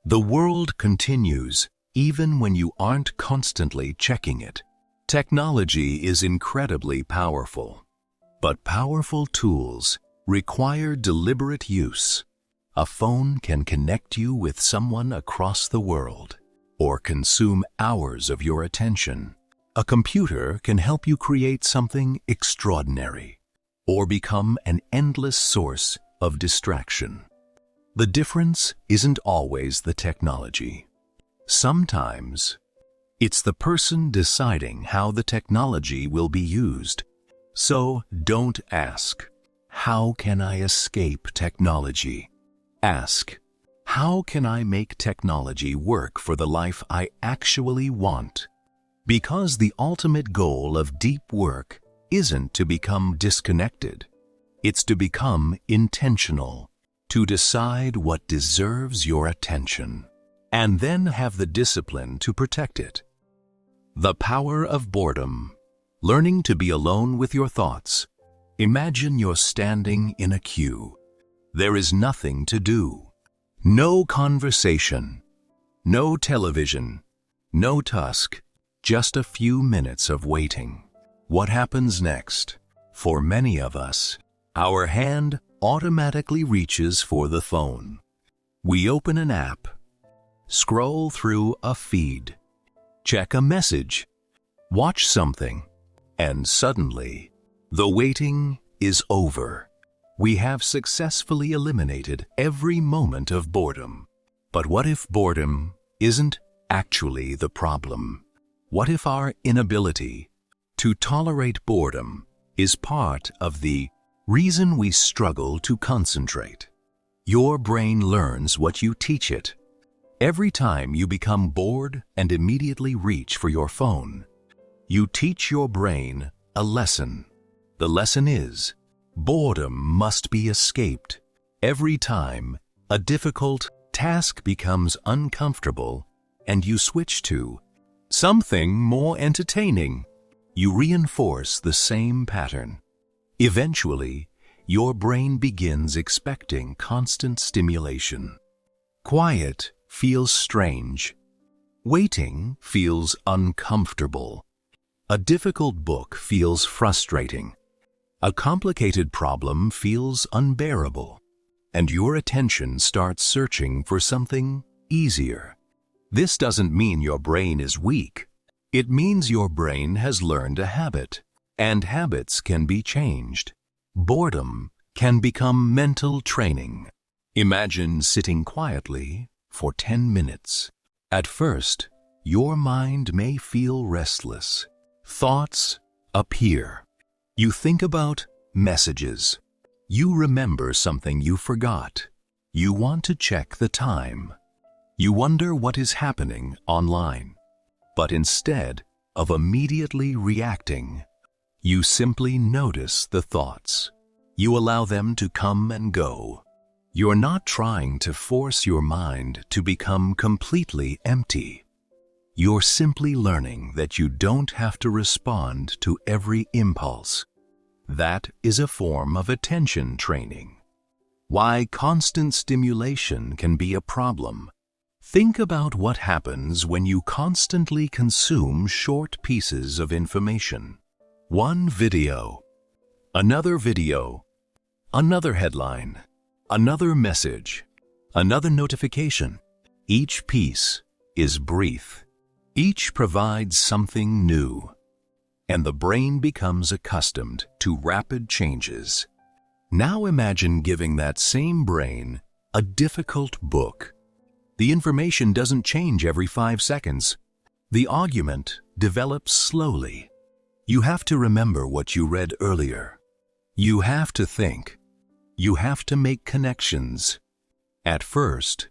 The world continues even when you aren't constantly checking it. Technology is incredibly powerful, but powerful tools require deliberate use. A phone can connect you with someone across the world or consume hours of your attention. A computer can help you create something extraordinary or become an endless source of distraction. The difference isn't always the technology. Sometimes it's the person deciding how the technology will be used. So don't ask, "How can I escape technology?" Ask, "How can I make technology work for the life I actually want?" Because the ultimate goal of deep work isn't to become disconnected. It's to become intentional, to decide what deserves your attention, and then have the discipline to protect it. The power of boredom. Learning to be alone with your thoughts. Imagine you're standing in a queue. There is nothing to do. No conversation, no television, no task, just a few minutes of waiting. What happens next? For many of us, our hand automatically reaches for the phone. We open an app, scroll through a feed, check a message, watch something, and suddenly, the waiting is over. We have successfully eliminated every moment of boredom. But what if boredom isn't actually the problem? What if our inability to tolerate boredom is part of the reason we struggle to concentrate? Your brain learns what you teach it. Every time you become bored and immediately reach for your phone, you teach your brain a lesson. The lesson is, boredom must be escaped. Every time a difficult task becomes uncomfortable and you switch to something more entertaining, you reinforce the same pattern. Eventually, your brain begins expecting constant stimulation. Quiet feels strange. Waiting feels uncomfortable. A difficult book feels frustrating. A complicated problem feels unbearable, and your attention starts searching for something easier. This doesn't mean your brain is weak. It means your brain has learned a habit, and habits can be changed. Boredom can become mental training. Imagine sitting quietly for 10 minutes. At first, your mind may feel restless. Thoughts appear. You think about messages. You remember something you forgot. You want to check the time. You wonder what is happening online. But instead of immediately reacting, you simply notice the thoughts. You allow them to come and go. You're not trying to force your mind to become completely empty. You're simply learning that you don't have to respond to every impulse. That is a form of attention training. Why constant stimulation can be a problem. Think about what happens when you constantly consume short pieces of information. One video, another headline, another message, another notification. Each piece is brief. Each provides something new. and the brain becomes accustomed to rapid changes. Now imagine giving that same brain a difficult book. The information doesn't change every 5 seconds. The argument develops slowly. You have to remember what you read earlier. You have to think. You have to make connections. At first,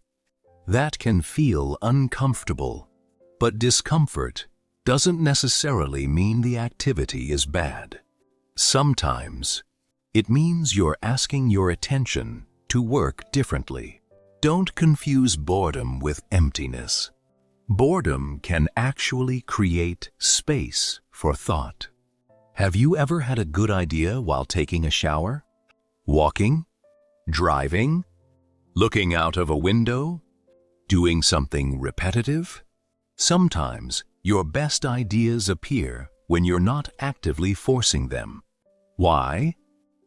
that can feel uncomfortable, but discomfort doesn't necessarily mean the activity is bad. Sometimes, it means you're asking your attention to work differently. Don't confuse boredom with emptiness. Boredom can actually create space for thought. Have you ever had a good idea while taking a shower? Walking? Driving? Looking out of a window? Doing something repetitive? Sometimes your best ideas appear when you're not actively forcing them. Why?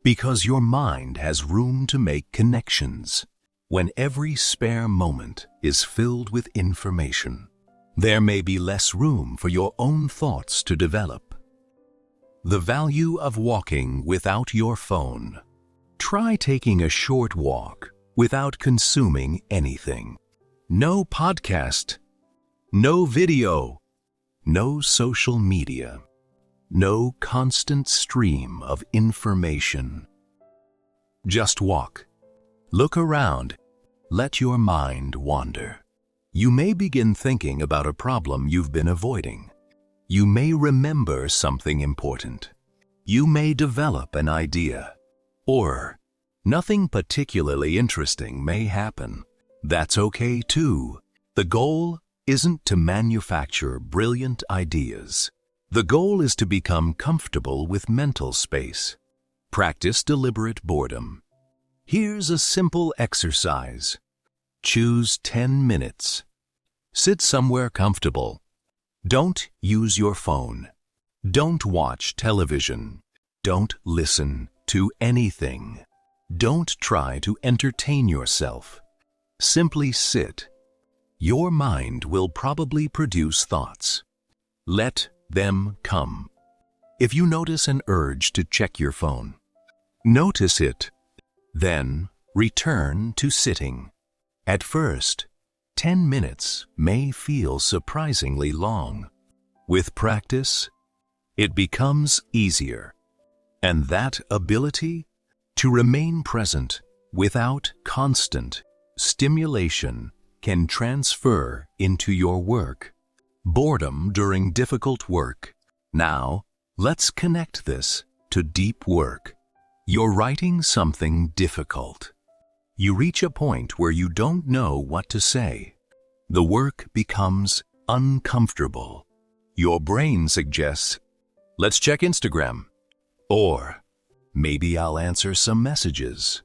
Because your mind has room to make connections. When every spare moment is filled with information, there may be less room for your own thoughts to develop. The value of walking without your phone. Try taking a short walk without consuming anything. No podcast, no video, no social media, no constant stream of information. Just walk. Look around. Let your mind wander. You may begin thinking about a problem you've been avoiding. You may remember something important. You may develop an idea. Or nothing particularly interesting may happen. That's okay too. The goal isn't to manufacture brilliant ideas. The goal is to become comfortable with mental space. Practice deliberate boredom. Here's a simple exercise. Choose 10 minutes. Sit somewhere comfortable. Don't use your phone. Don't watch television. Don't listen to anything. Don't try to entertain yourself. Simply sit. Your mind will probably produce thoughts. Let them come. If you notice an urge to check your phone, notice it. Then return to sitting. At first, 10 minutes may feel surprisingly long. With practice, it becomes easier. And that ability to remain present without constant stimulation can transfer into your work. Boredom during difficult work. Now, let's connect this to deep work. You're writing something difficult. You reach a point where you don't know what to say. The work becomes uncomfortable. Your brain suggests, let's check Instagram. Or, maybe I'll answer some messages.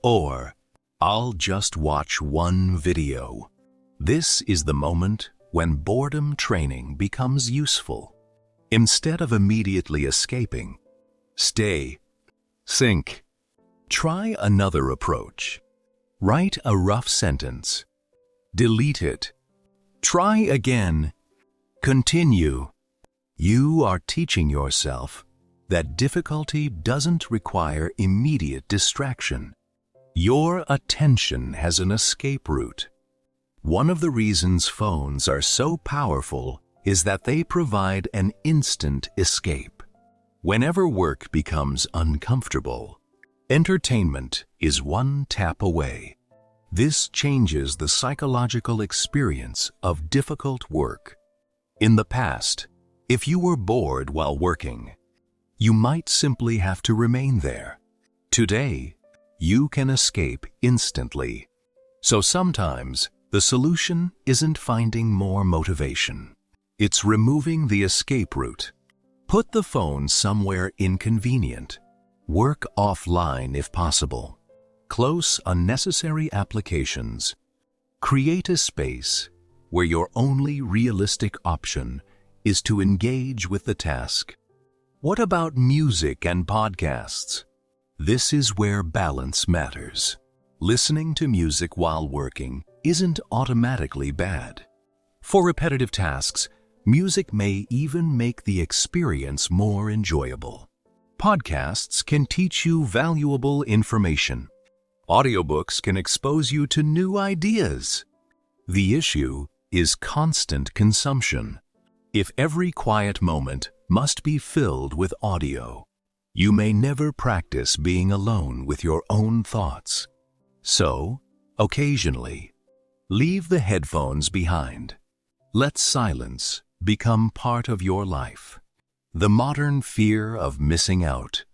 Or, I'll just watch one video. This is the moment when boredom training becomes useful. Instead of immediately escaping, stay, think. Try another approach. Write a rough sentence. Delete it. Try again. Continue. You are teaching yourself that difficulty doesn't require immediate distraction. Your attention has an escape route. One of the reasons phones are so powerful is that they provide an instant escape. Whenever work becomes uncomfortable, entertainment is one tap away. This changes the psychological experience of difficult work. In the past, if you were bored while working, you might simply have to remain there. Today, you can escape instantly. So sometimes, the solution isn't finding more motivation. It's removing the escape route. Put the phone somewhere inconvenient. Work offline if possible. Close unnecessary applications. Create a space where your only realistic option is to engage with the task. What about music and podcasts? This is where balance matters. Listening to music while working isn't automatically bad. For repetitive tasks, Music may even make the experience more enjoyable. Podcasts can teach you valuable information. Audiobooks can expose you to new ideas. The issue is constant consumption. If every quiet moment must be filled with audio, you may never practice being alone with your own thoughts. So, occasionally, leave the headphones behind. Let silence become part of your life. The modern fear of missing out.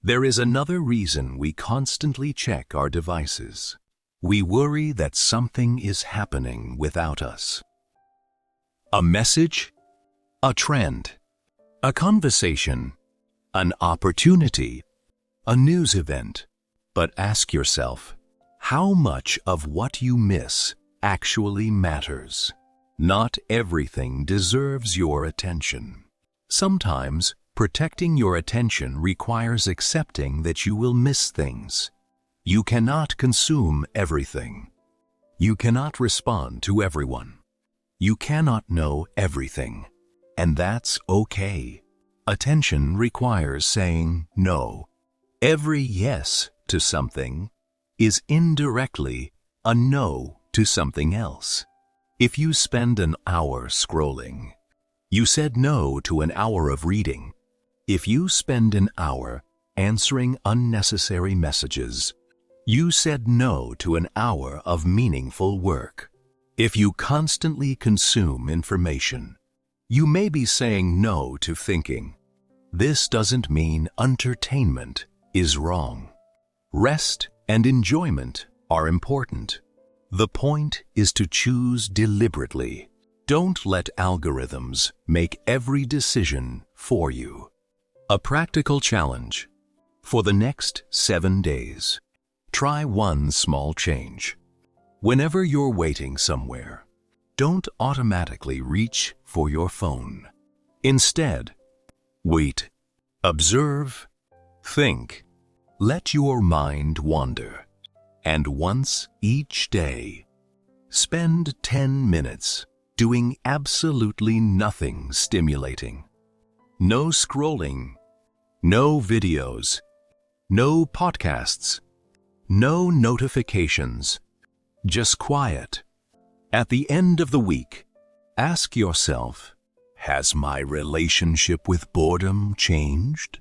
There is another reason we constantly check our devices. We worry that something is happening without us. A message, a trend, a conversation, an opportunity, a news event. But ask yourself, how much of what you miss actually matters? Not everything deserves your attention. Sometimes, protecting your attention requires accepting that you will miss things. You cannot consume everything. You cannot respond to everyone. You cannot know everything. And that's okay. Attention requires saying no. Every yes to something is indirectly a no to something else. If you spend an hour scrolling, you said no to an hour of reading. If you spend an hour answering unnecessary messages, you said no to an hour of meaningful work. If you constantly consume information, you may be saying no to thinking. This doesn't mean entertainment is wrong. Rest and enjoyment are important. The point is to choose deliberately. Don't let algorithms make every decision for you. A practical challenge. For the next 7 days, try one small change. Whenever you're waiting somewhere, don't automatically reach for your phone. Instead, wait, observe, think, let your mind wander. And once each day, spend 10 minutes doing absolutely nothing stimulating. No scrolling, no videos, no podcasts, no notifications, just quiet. At the end of the week, ask yourself, has my relationship with boredom changed?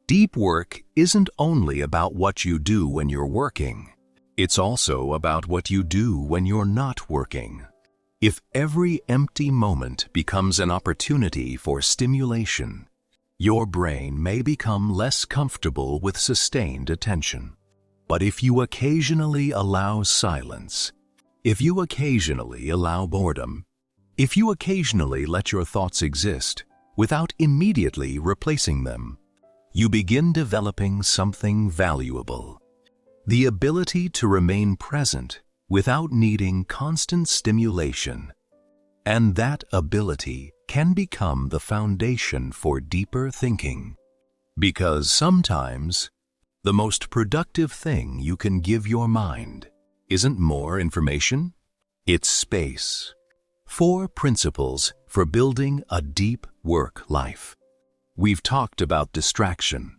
Deep work isn't only about what you do when you're working. It's also about what you do when you're not working. If every empty moment becomes an opportunity for stimulation, your brain may become less comfortable with sustained attention. But if you occasionally allow silence, if you occasionally allow boredom, if you occasionally let your thoughts exist without immediately replacing them, you begin developing something valuable. The ability to remain present without needing constant stimulation. And that ability can become the foundation for deeper thinking. Because sometimes, the most productive thing you can give your mind isn't more information, it's space. 4 principles for building a deep work life. We've talked about distraction.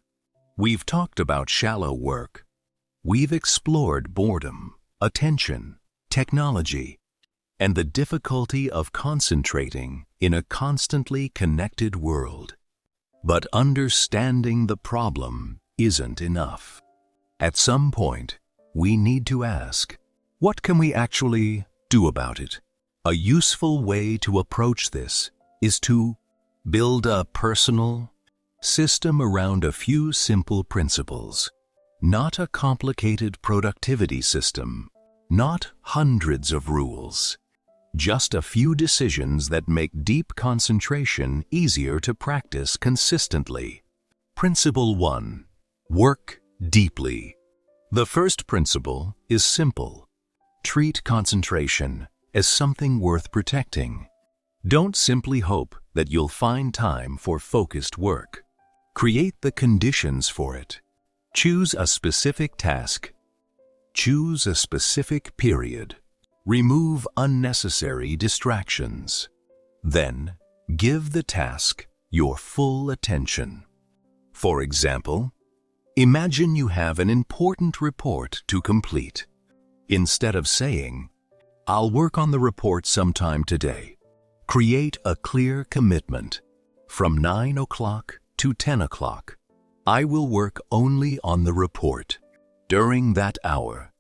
We've talked about shallow work. We've explored boredom, attention, technology, and the difficulty of concentrating in a constantly connected world. But understanding the problem isn't enough. At some point, we need to ask, what can we actually do about it? A useful way to approach this is to build a personal system around a few simple principles. Not a complicated productivity system, not hundreds of rules, just a few decisions that make deep concentration easier to practice consistently. Principle 1. Work deeply. The first principle is simple. Treat concentration as something worth protecting. Don't simply hope that you'll find time for focused work. Create the conditions for it. Choose a specific task. Choose a specific period. Remove unnecessary distractions. Then, Give the task your full attention. For example, imagine you have an important report to complete. Instead of saying, "I'll work on the report sometime today," create a clear commitment. From 9 o'clock to 10 o'clock, I will work only on the report. During that hour,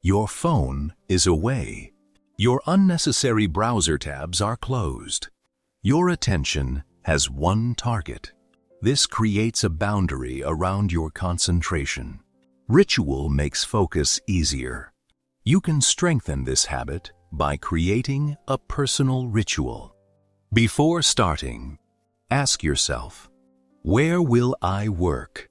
your phone is away. Your unnecessary browser tabs are closed. Your attention has one target. This creates a boundary around your concentration. Ritual makes focus easier. You can strengthen this habit by creating a personal ritual. Before starting, ask yourself, where will I work?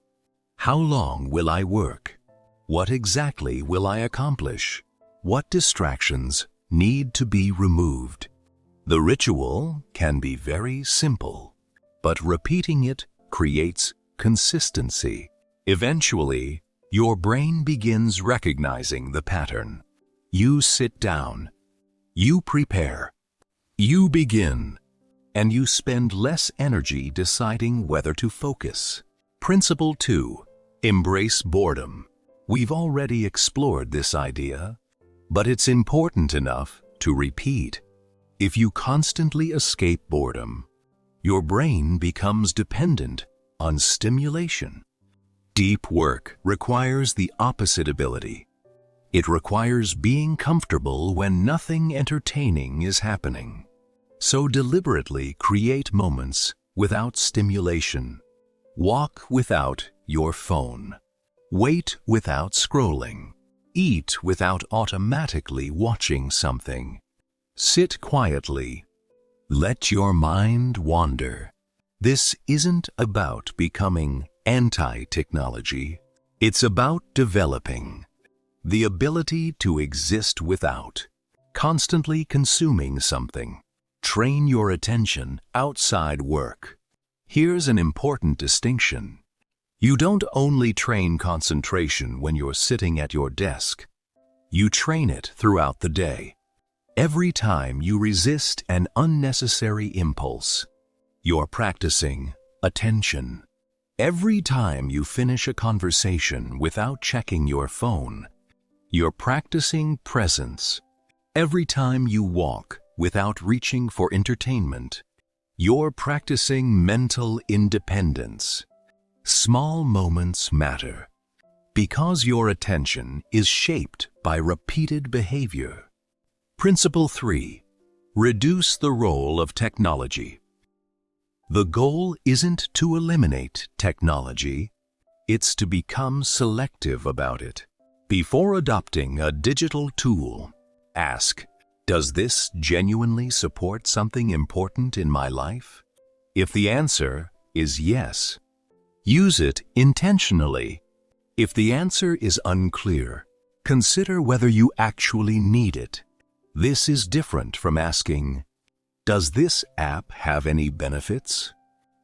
How long will I work? What exactly will I accomplish? What distractions need to be removed? The ritual can be very simple, but repeating it creates consistency. Eventually, your brain begins recognizing the pattern. You sit down, you prepare, you begin, and you spend less energy deciding whether to focus. Principle 2. Embrace boredom. We've already explored this idea, but it's important enough to repeat. If you constantly escape boredom, your brain becomes dependent on stimulation. Deep work requires the opposite ability. It requires being comfortable when nothing entertaining is happening. So deliberately create moments without stimulation. Walk without your phone. Wait without scrolling. Eat without automatically watching something. Sit quietly. Let your mind wander. This isn't about becoming anti-technology. It's about developing the ability to exist without constantly consuming something. Train your attention outside work. Here's an important distinction. You don't only train concentration when you're sitting at your desk. You train it throughout the day. Every time you resist an unnecessary impulse, you're practicing attention. Every time you finish a conversation without checking your phone, you're practicing presence. Every time you walk without reaching for entertainment, you're practicing mental independence. Small moments matter because your attention is shaped by repeated behavior. Principle 3. Reduce the role of technology. The goal isn't to eliminate technology, it's to become selective about it. Before adopting a digital tool, ask, does this genuinely support something important in my life? If the answer is yes, use it intentionally. If the answer is unclear, consider whether you actually need it. This is different from asking, does this app have any benefits?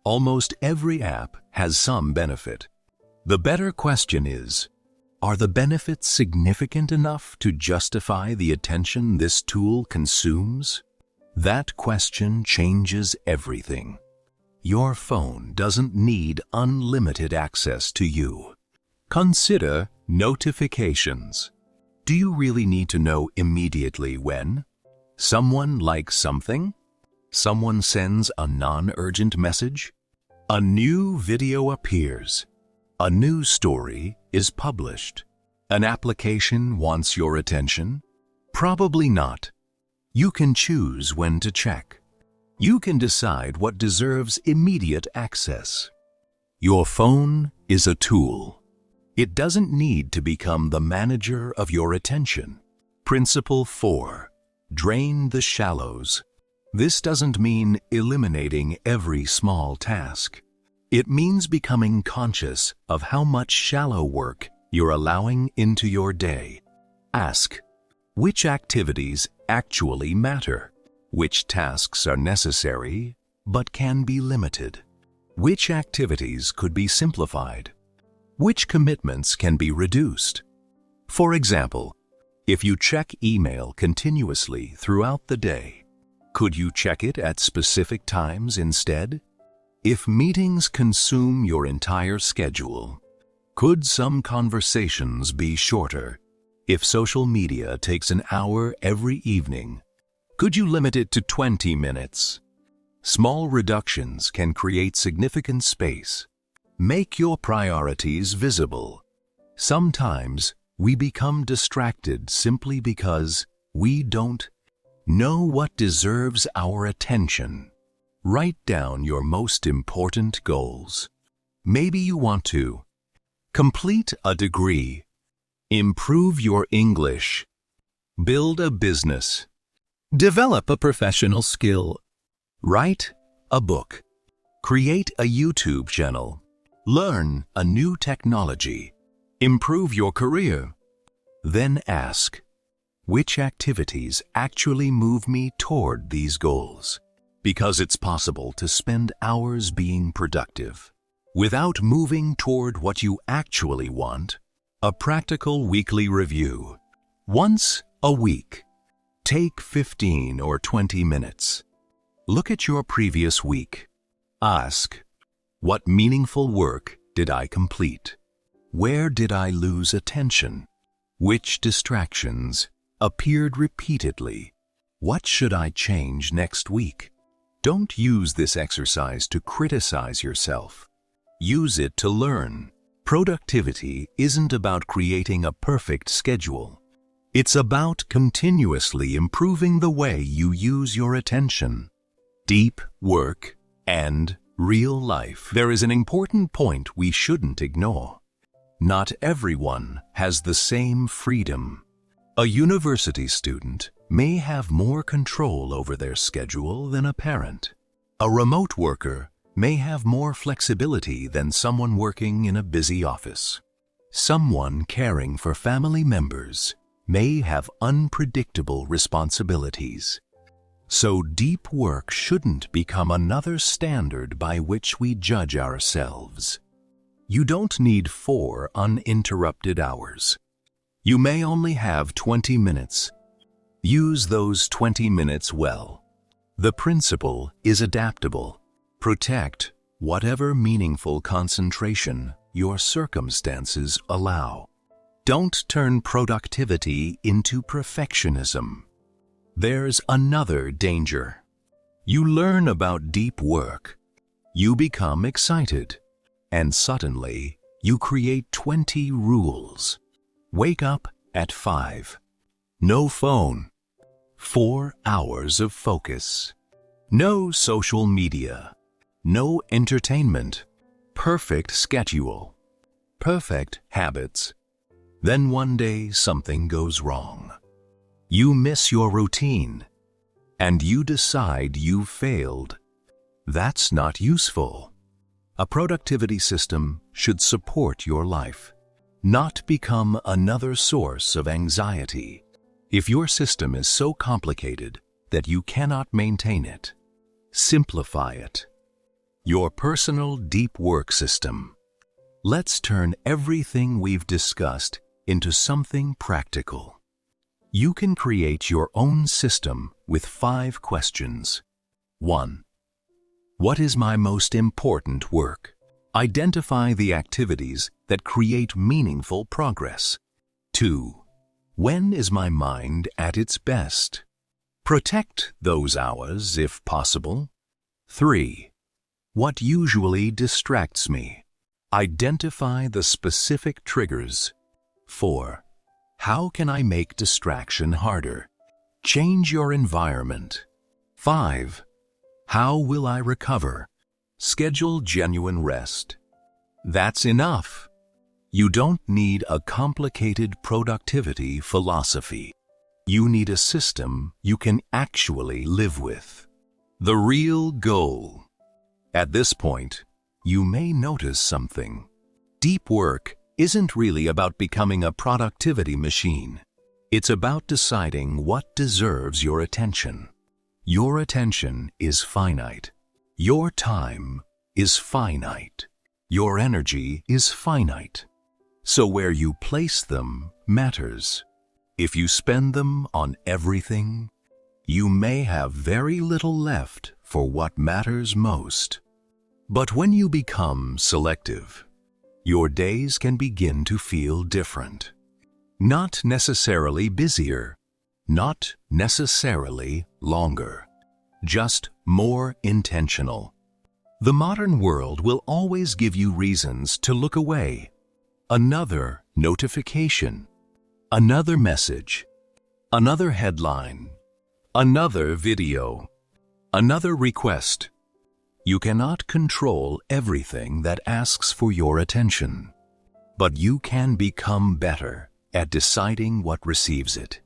Almost every app has some benefit. The better question is, are the benefits significant enough to justify the attention this tool consumes? That question changes everything. Your phone doesn't need unlimited access to you. Consider notifications. Do you really need to know immediately when someone likes something? Someone sends a non-urgent message? A new video appears. A news story is published. An application wants your attention? Probably not. You can choose when to check. You can decide what deserves immediate access. Your phone is a tool. It doesn't need to become the manager of your attention. Principle 4. Drain the shallows. This doesn't mean eliminating every small task. It means becoming conscious of how much shallow work you're allowing into your day. Ask, which activities actually matter? Which tasks are necessary but can be limited? Which activities could be simplified? Which commitments can be reduced? For example, if you check email continuously throughout the day, Could you check it at specific times instead? If meetings consume your entire schedule, could some conversations be shorter? If social media takes an hour every evening, could you limit it to 20 minutes? Small reductions can create significant space. Make your priorities visible. Sometimes we become distracted simply because we don't know what deserves our attention. Write down your most important goals. Maybe you want to complete a degree, improve your English, build a business, develop a professional skill, write a book, create a YouTube channel, learn a new technology, improve your career. Then ask, which activities actually move me toward these goals? Because it's possible to spend hours being productive without moving toward what you actually want. A practical weekly review. Once a week, take 15 or 20 minutes. Look at your previous week. Ask, what meaningful work did I complete? Where did I lose attention? Which distractions appeared repeatedly? What should I change next week? Don't use this exercise to criticize yourself. Use it to learn. Productivity isn't about creating a perfect schedule. It's about continuously improving the way you use your attention. Deep work and real life. There is an important point we shouldn't ignore. Not everyone has the same freedom. A university student may have more control over their schedule than a parent. A remote worker may have more flexibility than someone working in a busy office. Someone caring for family members may have unpredictable responsibilities. So deep work shouldn't become another standard by which we judge ourselves. You don't need 4 uninterrupted hours. You may only have 20 minutes. Use those 20 minutes well. The principle is adaptable. Protect whatever meaningful concentration your circumstances allow. Don't turn productivity into perfectionism. There's another danger. You learn about deep work. You become excited. And suddenly, you create 20 rules. Wake up at 5. No phone. 4 hours of focus. No social media. No entertainment. Perfect schedule. Perfect habits. Then one day something goes wrong. You miss your routine, and you decide you failed. That's not useful. A productivity system should support your life, not become another source of anxiety. If your system is so complicated that you cannot maintain it, simplify it. Your personal deep work system. Let's turn everything we've discussed into something practical. You can create your own system with 5 questions. 1. What is my most important work? Identify the activities that create meaningful progress. 2. When is my mind at its best? Protect those hours if possible. 3. What usually distracts me? Identify the specific triggers. 4. How can I make distraction harder? Change your environment. 5. How will I recover? Schedule genuine rest. That's enough. You don't need a complicated productivity philosophy. You need a system you can actually live with. The real goal. At this point, you may notice something. Deep work isn't really about becoming a productivity machine. It's about deciding what deserves your attention. Your attention is finite. Your time is finite. Your energy is finite. So where you place them matters. If you spend them on everything, you may have very little left for what matters most. But when you become selective, your days can begin to feel different. Not necessarily busier, not necessarily longer, just more intentional. The modern world will always give you reasons to look away. Another notification, another message, another headline, another video, another request. You cannot control everything that asks for your attention, but you can become better at deciding what receives it.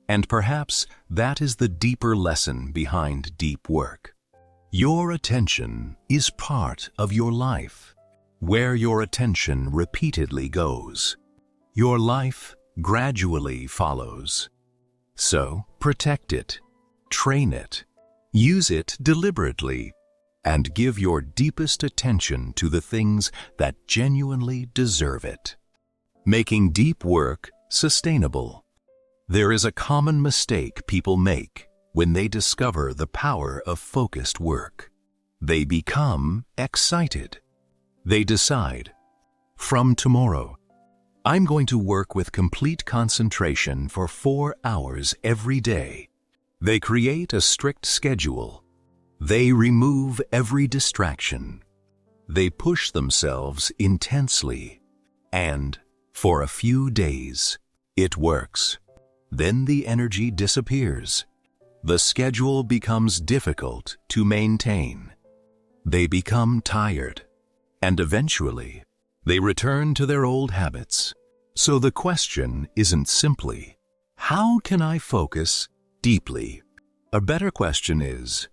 And perhaps that is the deeper lesson behind deep work. Your attention is part of your life. Where your attention repeatedly goes, your life gradually follows. So protect it, train it, use it deliberately, and give your deepest attention to the things that genuinely deserve it. Making deep work sustainable. There is a common mistake people make when they discover the power of focused work. They become excited. They decide, from tomorrow, I'm going to work with complete concentration for 4 hours every day. They create a strict schedule. They remove every distraction. They push themselves intensely. And, for a few days, it works. Then the energy disappears. The schedule becomes difficult to maintain. They become tired. And eventually, they return to their old habits. So the question isn't simply, how can I focus deeply? A better question is,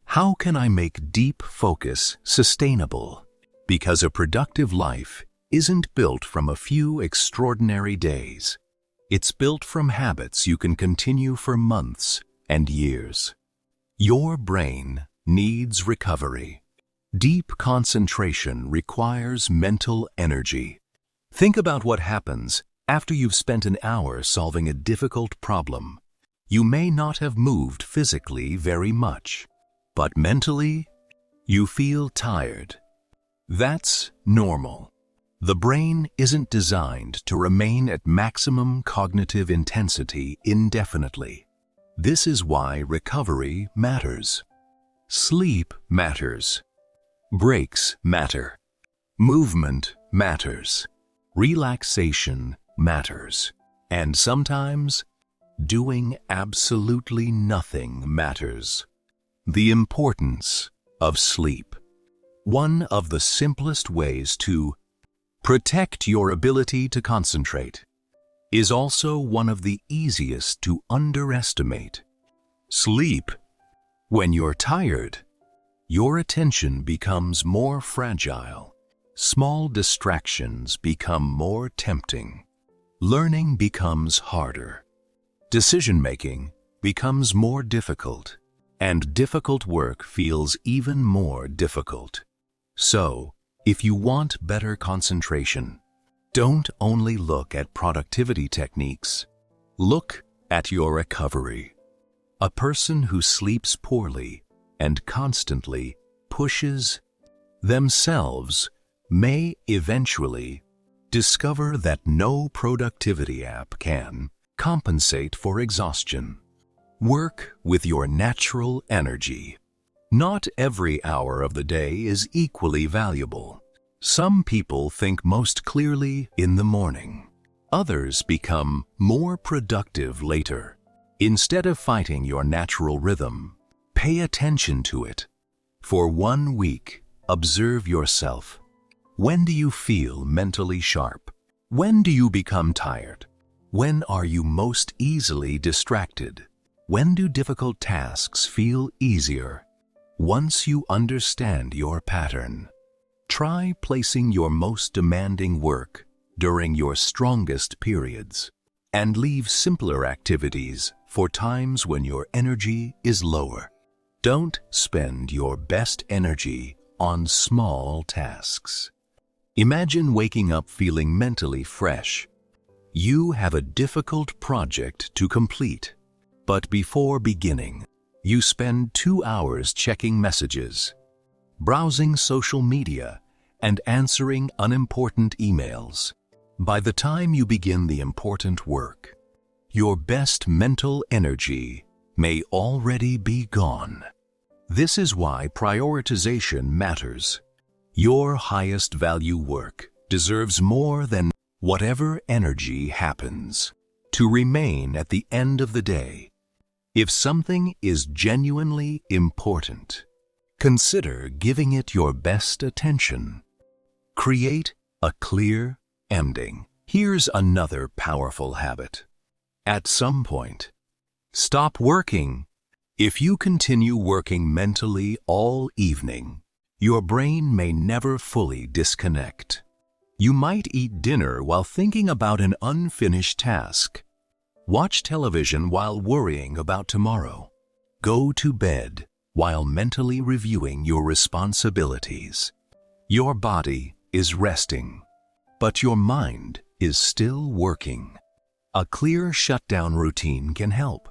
how can I make deep focus sustainable? Because a productive life isn't built from a few extraordinary days. It's built from habits you can continue for months and years. Your brain needs recovery. Deep concentration requires mental energy. Think about what happens after you've spent an hour solving a difficult problem. You may not have moved physically very much, but mentally, you feel tired. That's normal. The brain isn't designed to remain at maximum cognitive intensity indefinitely. This is why recovery matters. Sleep matters. Breaks matter. Movement matters. Relaxation matters. And sometimes, doing absolutely nothing matters. The importance of sleep. One of the simplest ways to protect your ability to concentrate is also one of the easiest to underestimate. Sleep. When you're tired, your attention becomes more fragile. Small distractions become more tempting. Learning becomes harder. Decision-making becomes more difficult. And difficult work feels even more difficult. So, if you want better concentration, don't only look at productivity techniques. Look at your recovery. A person who sleeps poorly and constantly pushes themselves may eventually discover that no productivity app can compensate for exhaustion. Work with your natural energy. Not every hour of the day is equally valuable. Some people think most clearly in the morning. Others become more productive later. Instead of fighting your natural rhythm, pay attention to it. For 1 week, observe yourself. When do you feel mentally sharp? When do you become tired? When are you most easily distracted? When do difficult tasks feel easier? Once you understand your pattern, try placing your most demanding work during your strongest periods and leave simpler activities for times when your energy is lower. Don't spend your best energy on small tasks. Imagine waking up feeling mentally fresh. You have a difficult project to complete. But before beginning, you spend 2 hours checking messages, browsing social media, and answering unimportant emails. By the time you begin the important work, your best mental energy may already be gone. This is why prioritization matters. Your highest value work deserves more than whatever energy happens to remain at the end of the day. If something is genuinely important, consider giving it your best attention. Create a clear ending. Here's another powerful habit. At some point, stop working. If you continue working mentally all evening, your brain may never fully disconnect. You might eat dinner while thinking about an unfinished task. Watch television while worrying about tomorrow. Go to bed while mentally reviewing your responsibilities. Your body is resting, but your mind is still working. A clear shutdown routine can help.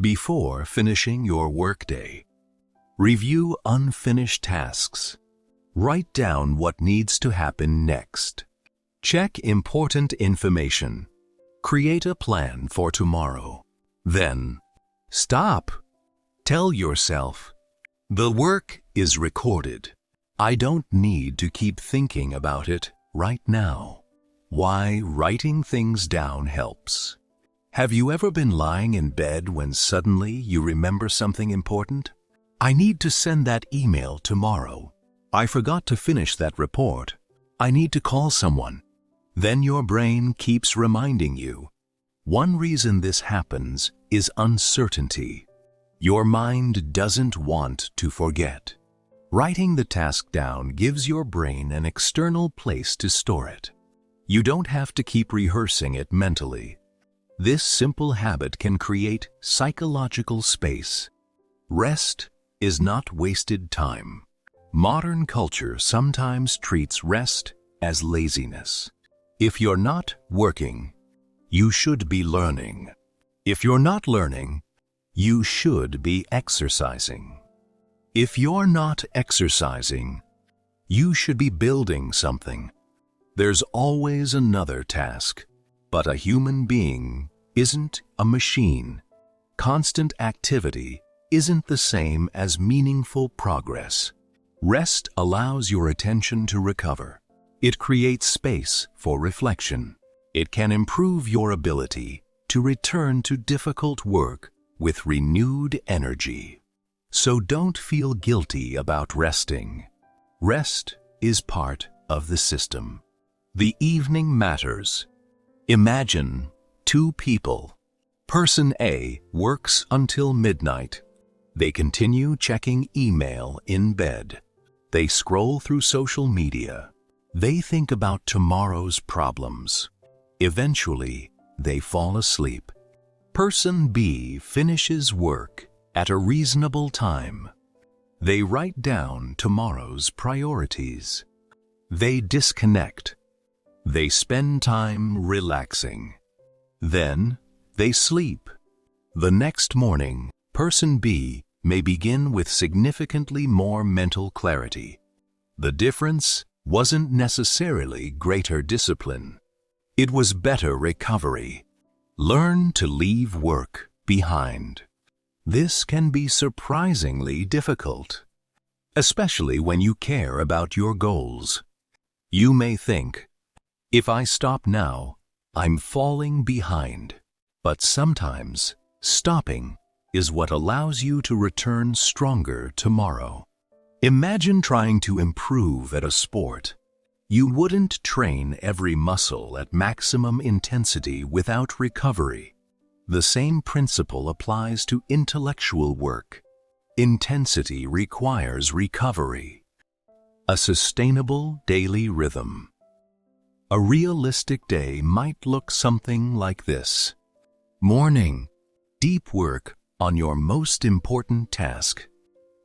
Before finishing your workday, review unfinished tasks. Write down what needs to happen next. Check important information. Create a plan for tomorrow. Then, stop. Tell yourself, the work is recorded. I don't need to keep thinking about it right now. Why writing things down helps. Have you ever been lying in bed when suddenly you remember something important? I need to send that email tomorrow. I forgot to finish that report. I need to call someone. Then your brain keeps reminding you. One reason this happens is uncertainty. Your mind doesn't want to forget. Writing the task down gives your brain an external place to store it. You don't have to keep rehearsing it mentally. This simple habit can create psychological space. Rest is not wasted time. Modern culture sometimes treats rest as laziness. If you're not working, you should be learning. If you're not learning, you should be exercising. If you're not exercising, you should be building something. There's always another task, but a human being isn't a machine. Constant activity isn't the same as meaningful progress. Rest allows your attention to recover. It creates space for reflection. It can improve your ability to return to difficult work with renewed energy. So don't feel guilty about resting. Rest is part of the system. The evening matters. Imagine 2 people. Person A works until midnight. They continue checking email in bed. They scroll through social media. They think about tomorrow's problems. Eventually, they fall asleep. Person B finishes work at a reasonable time. They write down tomorrow's priorities. They disconnect. They spend time relaxing. Then, they sleep. The next morning, Person B may begin with significantly more mental clarity. The difference wasn't necessarily greater discipline. It was better recovery. Learn to leave work behind. This can be surprisingly difficult, especially when you care about your goals. You may think, if I stop now, I'm falling behind. But sometimes, stopping is what allows you to return stronger tomorrow. Imagine trying to improve at a sport. You wouldn't train every muscle at maximum intensity without recovery. The same principle applies to intellectual work. Intensity requires recovery. A sustainable daily rhythm. A realistic day might look something like this. Morning, deep work on your most important task.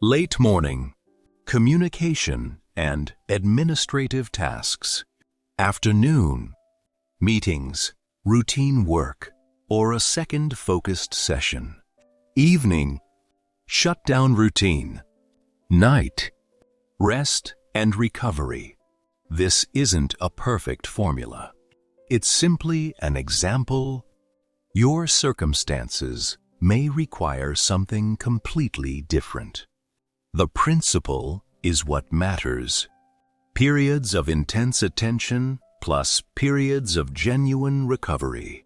Late morning, communication and administrative tasks. Afternoon, meetings, routine work, or a second focused session. Evening, shutdown routine. Night, rest and recovery. This isn't a perfect formula. It's simply an example. Your circumstances may require something completely different. The principle is what matters. Periods of intense attention plus periods of genuine recovery.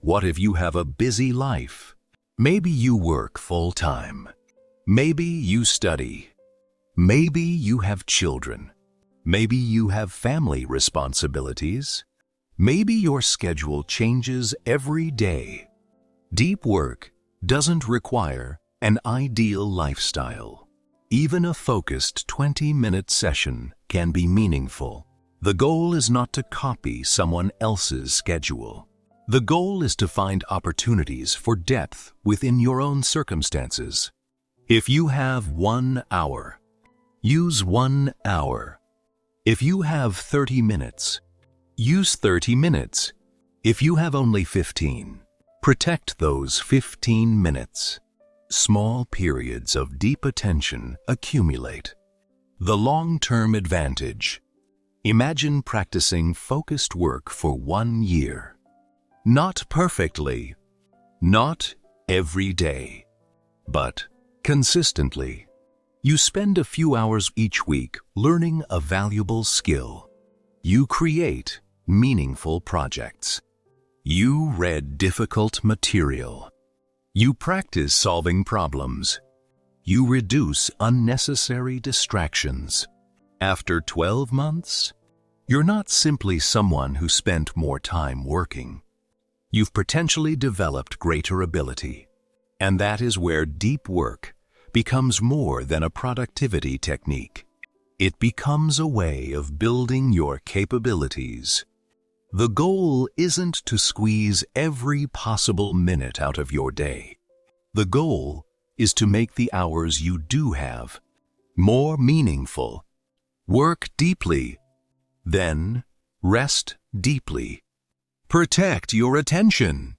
What if you have a busy life? Maybe you work full-time. Maybe you study. Maybe you have children. Maybe you have family responsibilities. Maybe your schedule changes every day. Deep work doesn't require an ideal lifestyle. Even a focused 20-minute session can be meaningful. The goal is not to copy someone else's schedule. The goal is to find opportunities for depth within your own circumstances. If you have 1 hour, use 1 hour. If you have 30 minutes, use 30 minutes. If you have only 15, protect those 15 minutes. Small periods of deep attention accumulate. The long-term advantage. Imagine practicing focused work for 1 year. Not perfectly, not every day, but consistently. You spend a few hours each week learning a valuable skill. You create meaningful projects. You read difficult material. You practice solving problems. You reduce unnecessary distractions. After 12 months, you're not simply someone who spent more time working. You've potentially developed greater ability. And that is where deep work becomes more than a productivity technique. It becomes a way of building your capabilities. The goal isn't to squeeze every possible minute out of your day. The goal is to make the hours you do have more meaningful. Work deeply, then rest deeply. Protect your attention,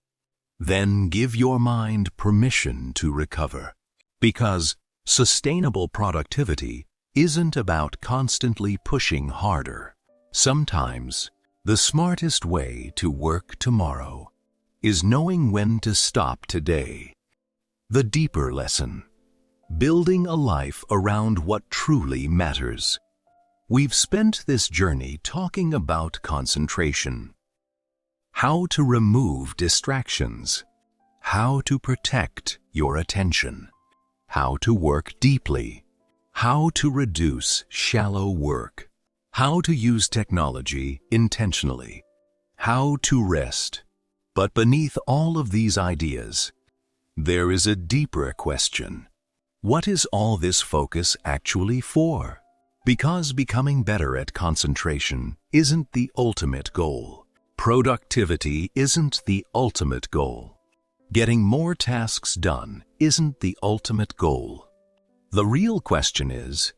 then give your mind permission to recover. Because sustainable productivity isn't about constantly pushing harder. Sometimes, the smartest way to work tomorrow is knowing when to stop today. The deeper lesson. Building a life around what truly matters. We've spent this journey talking about concentration. How to remove distractions. How to protect your attention. How to work deeply. How to reduce shallow work. How to use technology intentionally. How to rest. But beneath all of these ideas, there is a deeper question. What is all this focus actually for? Because becoming better at concentration isn't the ultimate goal. Productivity isn't the ultimate goal. Getting more tasks done isn't the ultimate goal. The real question is,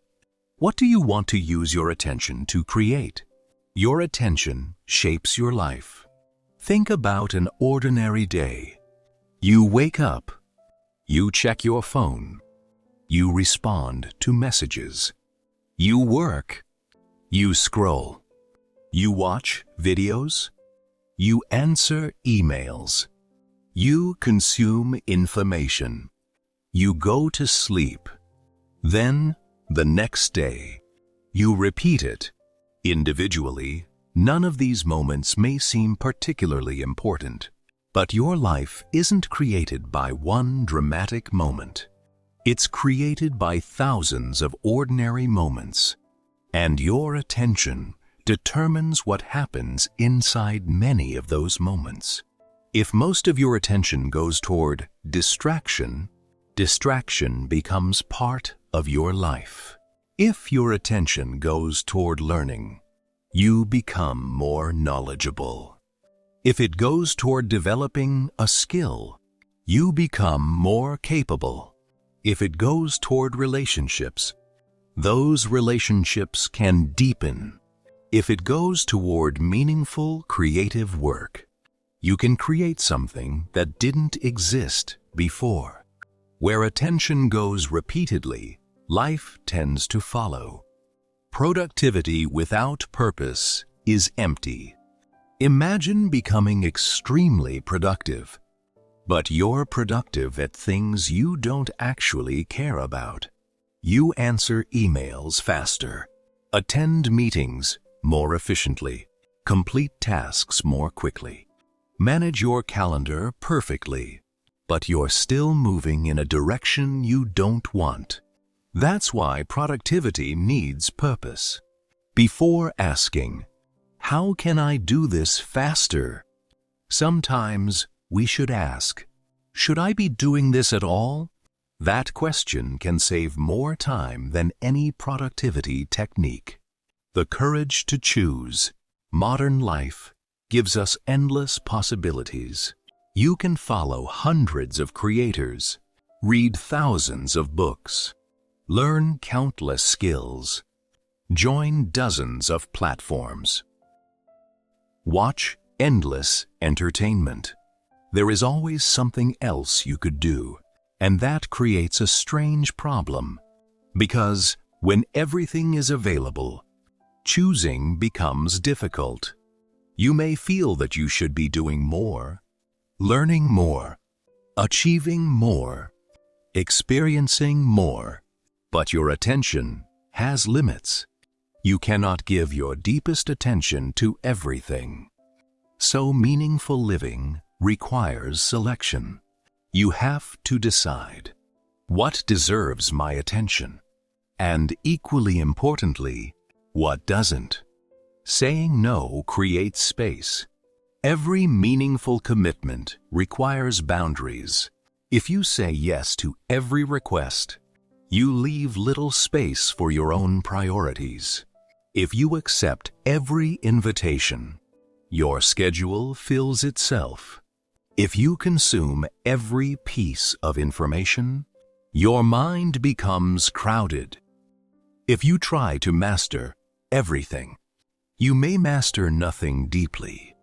what do you want to use your attention to create? Your attention shapes your life. Think about an ordinary day. You wake up. You check your phone. You respond to messages. You work. You scroll. You watch videos. You answer emails. You consume information. You go to sleep. Then, the next day, you repeat it. Individually, none of these moments may seem particularly important, but your life isn't created by one dramatic moment. It's created by thousands of ordinary moments, and your attention determines what happens inside many of those moments. If most of your attention goes toward distraction, distraction becomes part of your life. If your attention goes toward learning, you become more knowledgeable. If it goes toward developing a skill, you become more capable. If it goes toward relationships, those relationships can deepen. If it goes toward meaningful, creative work, you can create something that didn't exist before. Where attention goes repeatedly, life tends to follow. Productivity without purpose is empty. Imagine becoming extremely productive, but you're productive at things you don't actually care about. You answer emails faster, attend meetings more efficiently, complete tasks more quickly, manage your calendar perfectly, but you're still moving in a direction you don't want. That's why productivity needs purpose. Before asking, "How can I do this faster?" sometimes we should ask, "Should I be doing this at all?" That question can save more time than any productivity technique. The courage to choose. Modern life gives us endless possibilities. You can follow hundreds of creators, read thousands of books, learn countless skills, join dozens of platforms, watch endless entertainment. There is always something else you could do, and that creates a strange problem, because when everything is available, choosing becomes difficult. You may feel that you should be doing more, learning more, achieving more, experiencing more, but your attention has limits. You cannot give your deepest attention to everything. So meaningful living requires selection. You have to decide, what deserves my attention? And equally importantly, what doesn't? Saying no creates space. Every meaningful commitment requires boundaries. If you say yes to every request, you leave little space for your own priorities. If you accept every invitation, your schedule fills itself. If you consume every piece of information, your mind becomes crowded. If you try to master everything, you may master nothing deeply.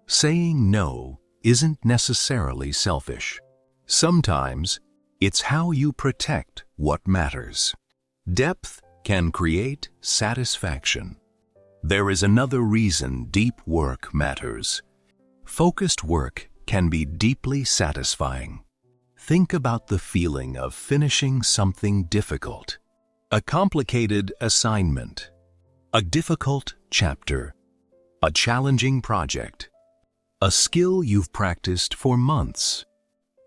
Saying no isn't necessarily selfish. Sometimes it's how you protect what matters. Depth can create satisfaction. There is another reason deep work matters. Focused work can be deeply satisfying. Think about the feeling of finishing something difficult, a complicated assignment, a difficult chapter, a challenging project, a skill you've practiced for months.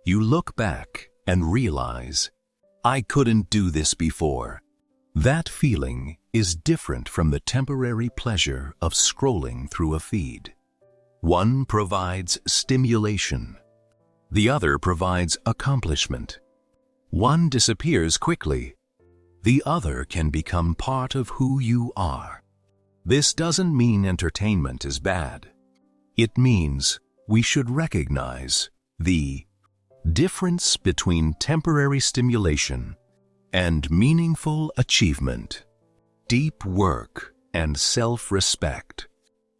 You look back and realize, "I couldn't do this before." That feeling is different from the temporary pleasure of scrolling through a feed. One provides stimulation. The other provides accomplishment. One disappears quickly. The other can become part of who you are. This doesn't mean entertainment is bad. It means we should recognize the difference between temporary stimulation and meaningful achievement, deep work and self-respect.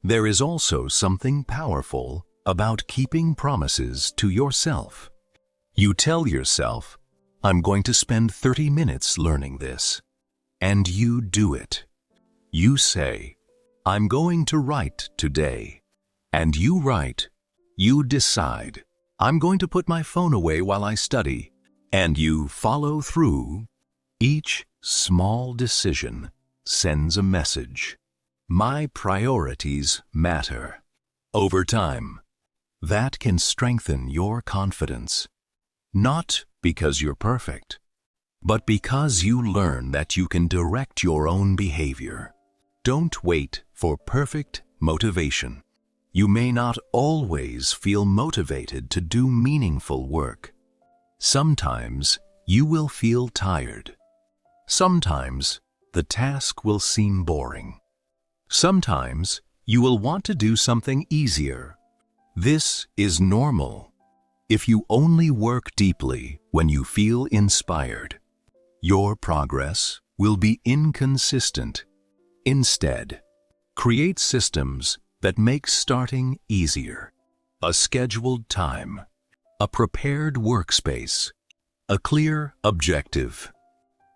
There is also something powerful about keeping promises to yourself. You tell yourself, "I'm going to spend 30 minutes learning this," and you do it. You say, "I'm going to write today," and you write. You decide, "I'm going to put my phone away while I study," and you follow through. Each small decision sends a message. My priorities matter. Over time, that can strengthen your confidence. Not because you're perfect, but because you learn that you can direct your own behavior. Don't wait for perfect motivation. You may not always feel motivated to do meaningful work. Sometimes you will feel tired. Sometimes the task will seem boring. Sometimes you will want to do something easier. This is normal. If you only work deeply when you feel inspired, your progress will be inconsistent. Instead, create systems that make starting easier. A scheduled time, a prepared workspace, A clear objective.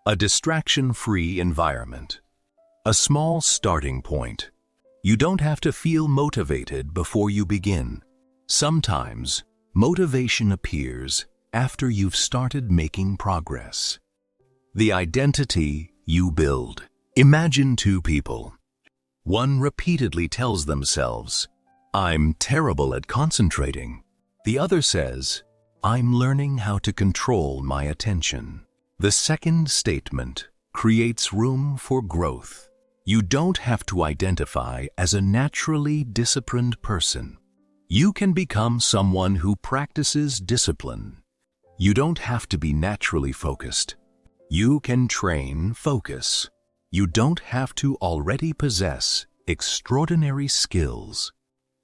A distraction-free environment. A small starting point. You don't have to feel motivated before you begin. Sometimes, motivation appears after you've started making progress. The identity you build. Imagine two people. One repeatedly tells themselves, "I'm terrible at concentrating." The other says, "I'm learning how to control my attention." The second statement creates room for growth. You don't have to identify as a naturally disciplined person. You can become someone who practices discipline. You don't have to be naturally focused. You can train focus. You don't have to already possess extraordinary skills.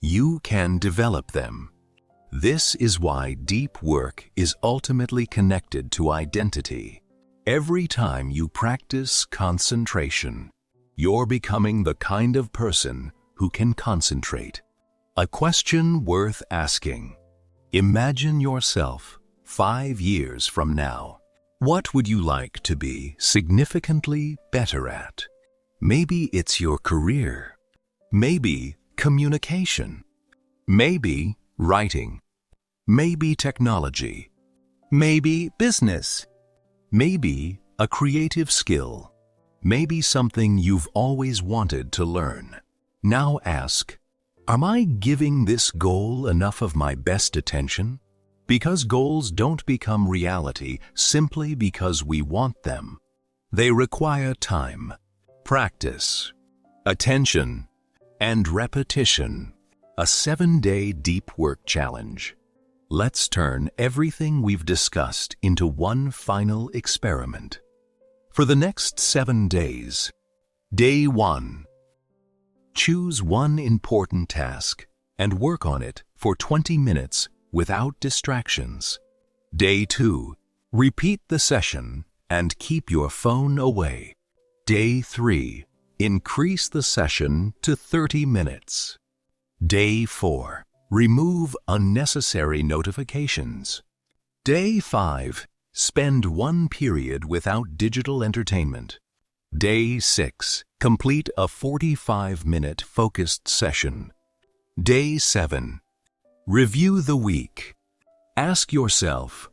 You can develop them. This is why deep work is ultimately connected to identity. Every time you practice concentration, you're becoming the kind of person who can concentrate. A question worth asking. Imagine yourself 5 years from now. What would you like to be significantly better at? Maybe it's your career. Maybe communication. Maybe writing. Maybe technology. Maybe business. Maybe a creative skill. Maybe something you've always wanted to learn. Now ask, am I giving this goal enough of my best attention? Because goals don't become reality simply because we want them. They require time, practice, attention, and repetition. A 7-day deep work challenge. Let's turn everything we've discussed into one final experiment. For the next 7 days, Day 1. Choose one important task and work on it for 20 minutes without distractions. Day 2. Repeat the session and keep your phone away. Day 3. Increase the session to 30 minutes. Day 4. Remove unnecessary notifications. Day 5. Spend 1 period without digital entertainment. Day 6. Complete a 45-minute focused session. Day 7. Review the week. Ask yourself,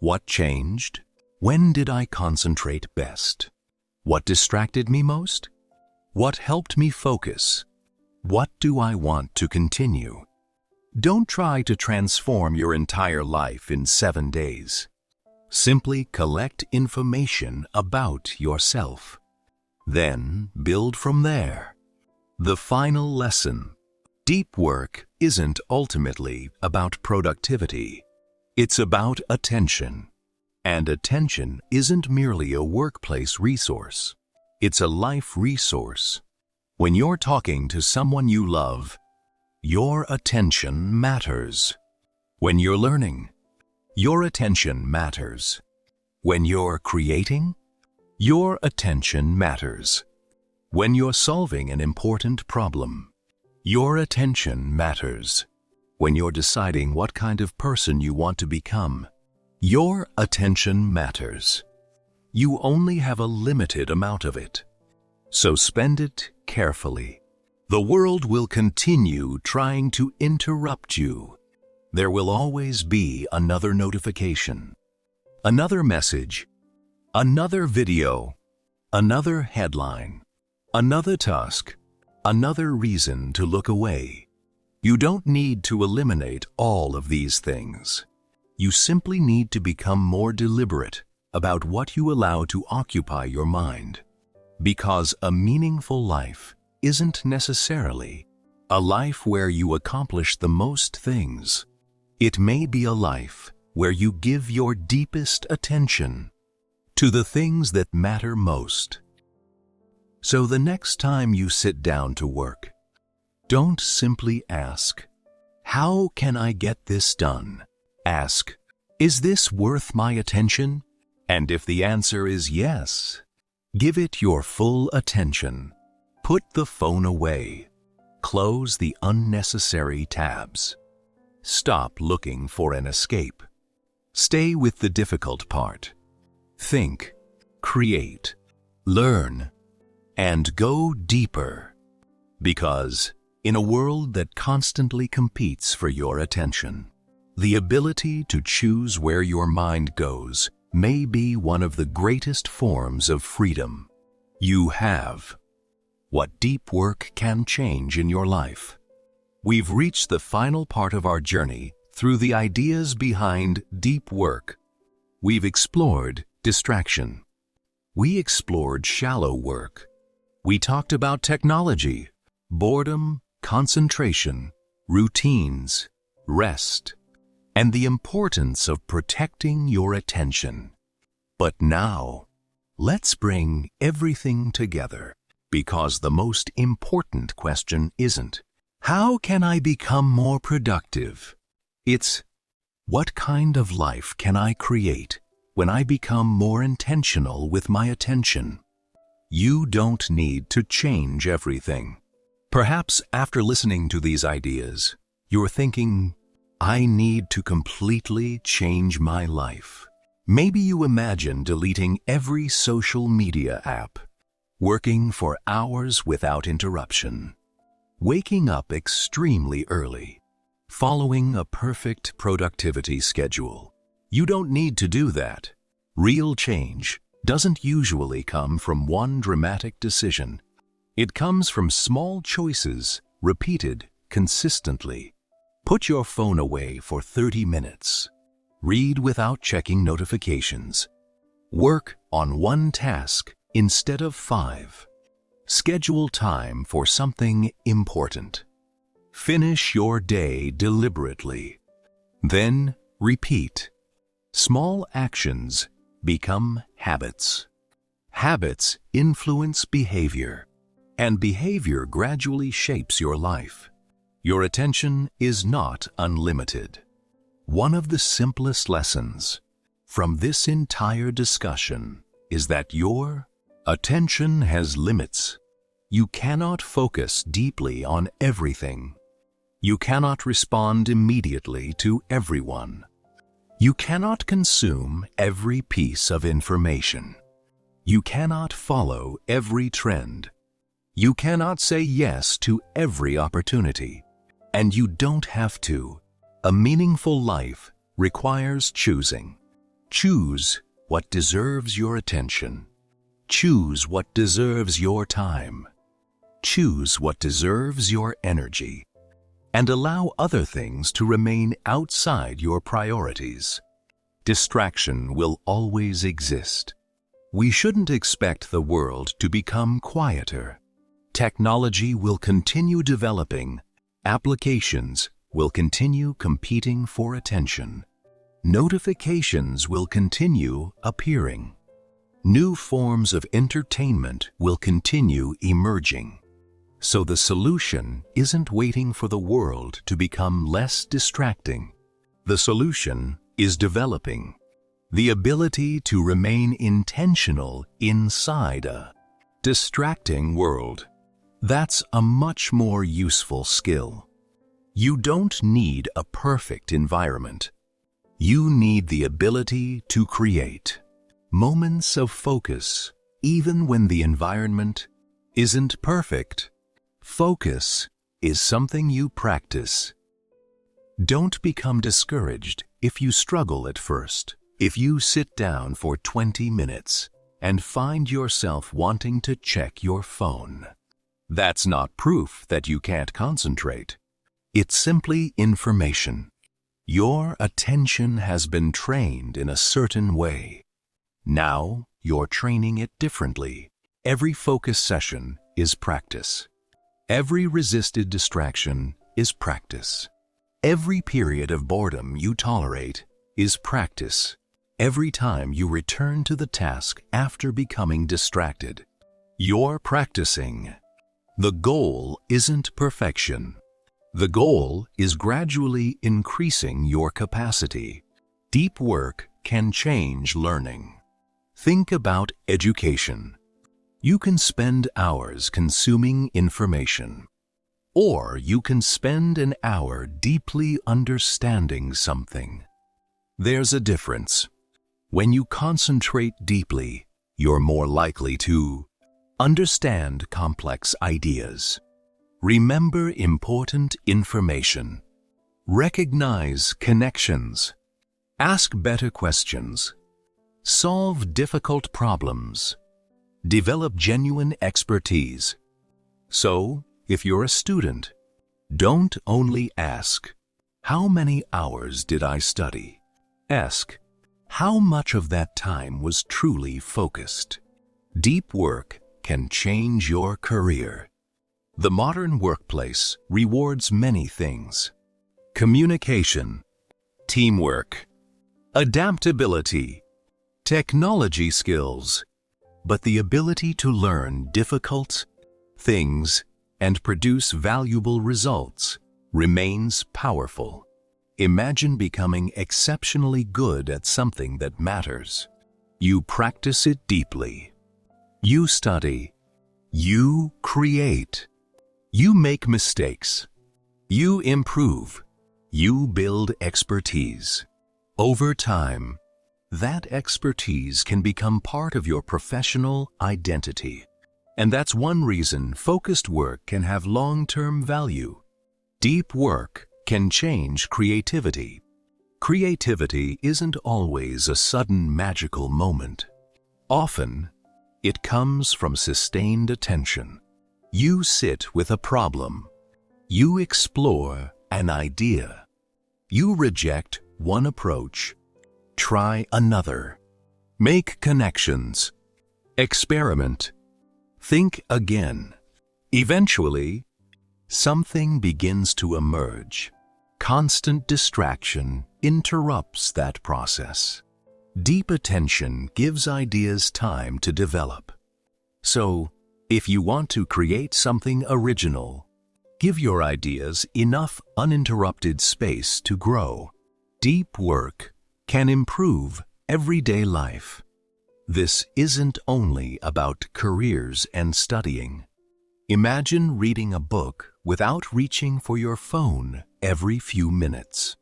what changed? When did I concentrate best? What distracted me most? What helped me focus? What do I want to continue? Don't try to transform your entire life in 7 days. Simply collect information about yourself. Then build from there. The final lesson. Deep work isn't ultimately about productivity. It's about attention. And attention isn't merely a workplace resource. It's a life resource. When you're talking to someone you love, your attention matters. When you're learning, your attention matters. When you're creating, your attention matters. When you're solving an important problem, your attention matters. When you're deciding what kind of person you want to become, your attention matters. You only have a limited amount of it, so spend it carefully. The world will continue trying to interrupt you. There will always be another notification, another message, another video, another headline, another task, another reason to look away. You don't need to eliminate all of these things. You simply need to become more deliberate about what you allow to occupy your mind. Because a meaningful life isn't necessarily a life where you accomplish the most things. It may be a life where you give your deepest attention to the things that matter most. So the next time you sit down to work, don't simply ask, "How can I get this done?" Ask, "Is this worth my attention?" And if the answer is yes, give it your full attention. Put the phone away. Close the unnecessary tabs. Stop looking for an escape. Stay with the difficult part. Think, create, learn, and go deeper. Because in a world that constantly competes for your attention, the ability to choose where your mind goes may be one of the greatest forms of freedom you have. What deep work can change in your life. We've reached the final part of our journey through the ideas behind deep work. We've explored distraction. We explored shallow work. We talked about technology, boredom, concentration, routines, rest, and the importance of protecting your attention. But now, let's bring everything together, because the most important question isn't, how can I become more productive? It's, what kind of life can I create when I become more intentional with my attention? You don't need to change everything. Perhaps after listening to these ideas, you're thinking, I need to completely change my life. Maybe you imagine deleting every social media app, working for hours without interruption, waking up extremely early, following a perfect productivity schedule. You don't need to do that. Real change doesn't usually come from one dramatic decision. It comes from small choices repeated consistently. Put your phone away for 30 minutes. Read without checking notifications. Work on one task instead of 5. Schedule time for something important. Finish your day deliberately. Then repeat. Small actions become habits. Habits influence behavior, and behavior gradually shapes your life. Your attention is not unlimited. One of the simplest lessons from this entire discussion is that your attention has limits. You cannot focus deeply on everything. You cannot respond immediately to everyone. You cannot consume every piece of information. You cannot follow every trend. You cannot say yes to every opportunity. And you don't have to. A meaningful life requires choosing. Choose what deserves your attention. Choose what deserves your time. Choose what deserves your energy. And allow other things to remain outside your priorities. Distraction will always exist. We shouldn't expect the world to become quieter. Technology will continue developing. Applications will continue competing for attention. Notifications will continue appearing. New forms of entertainment will continue emerging. So the solution isn't waiting for the world to become less distracting. The solution is developing the ability to remain intentional inside a distracting world. That's a much more useful skill. You don't need a perfect environment. You need the ability to create moments of focus, even when the environment isn't perfect. Focus is something you practice. Don't become discouraged if you struggle at first. If you sit down for 20 minutes and find yourself wanting to check your phone, that's not proof that you can't concentrate. It's simply information. Your attention has been trained in a certain way. Now you're training it differently. Every focus session is practice. Every resisted distraction is practice. Every period of boredom you tolerate is practice. Every time you return to the task after becoming distracted, you're practicing. The goal isn't perfection. The goal is gradually increasing your capacity. Deep work can change learning. Think about education. You can spend hours consuming information, or you can spend an hour deeply understanding something. There's a difference. When you concentrate deeply, you're more likely to understand complex ideas, remember important information, recognize connections, ask better questions, solve difficult problems, develop genuine expertise. So, if you're a student, don't only ask, "How many hours did I study?" Ask, "How much of that time was truly focused?" Deep work can change your career. The modern workplace rewards many things: communication, teamwork, adaptability, technology skills, but the ability to learn difficult things and produce valuable results remains powerful. Imagine becoming exceptionally good at something that matters. You practice it deeply. You study. You create. You make mistakes. You improve. You build expertise. Over time, that expertise can become part of your professional identity. And that's one reason focused work can have long-term value. Deep work can change creativity. Creativity isn't always a sudden magical moment. Often, it comes from sustained attention. You sit with a problem. You explore an idea. You reject one approach. Try another. Make connections. Experiment. Think again. Eventually, something begins to emerge. Constant distraction interrupts that process. Deep attention gives ideas time to develop. So, if you want to create something original, give your ideas enough uninterrupted space to grow. Deep work can improve everyday life. This isn't only about careers and studying. Imagine reading a book without reaching for your phone every few minutes.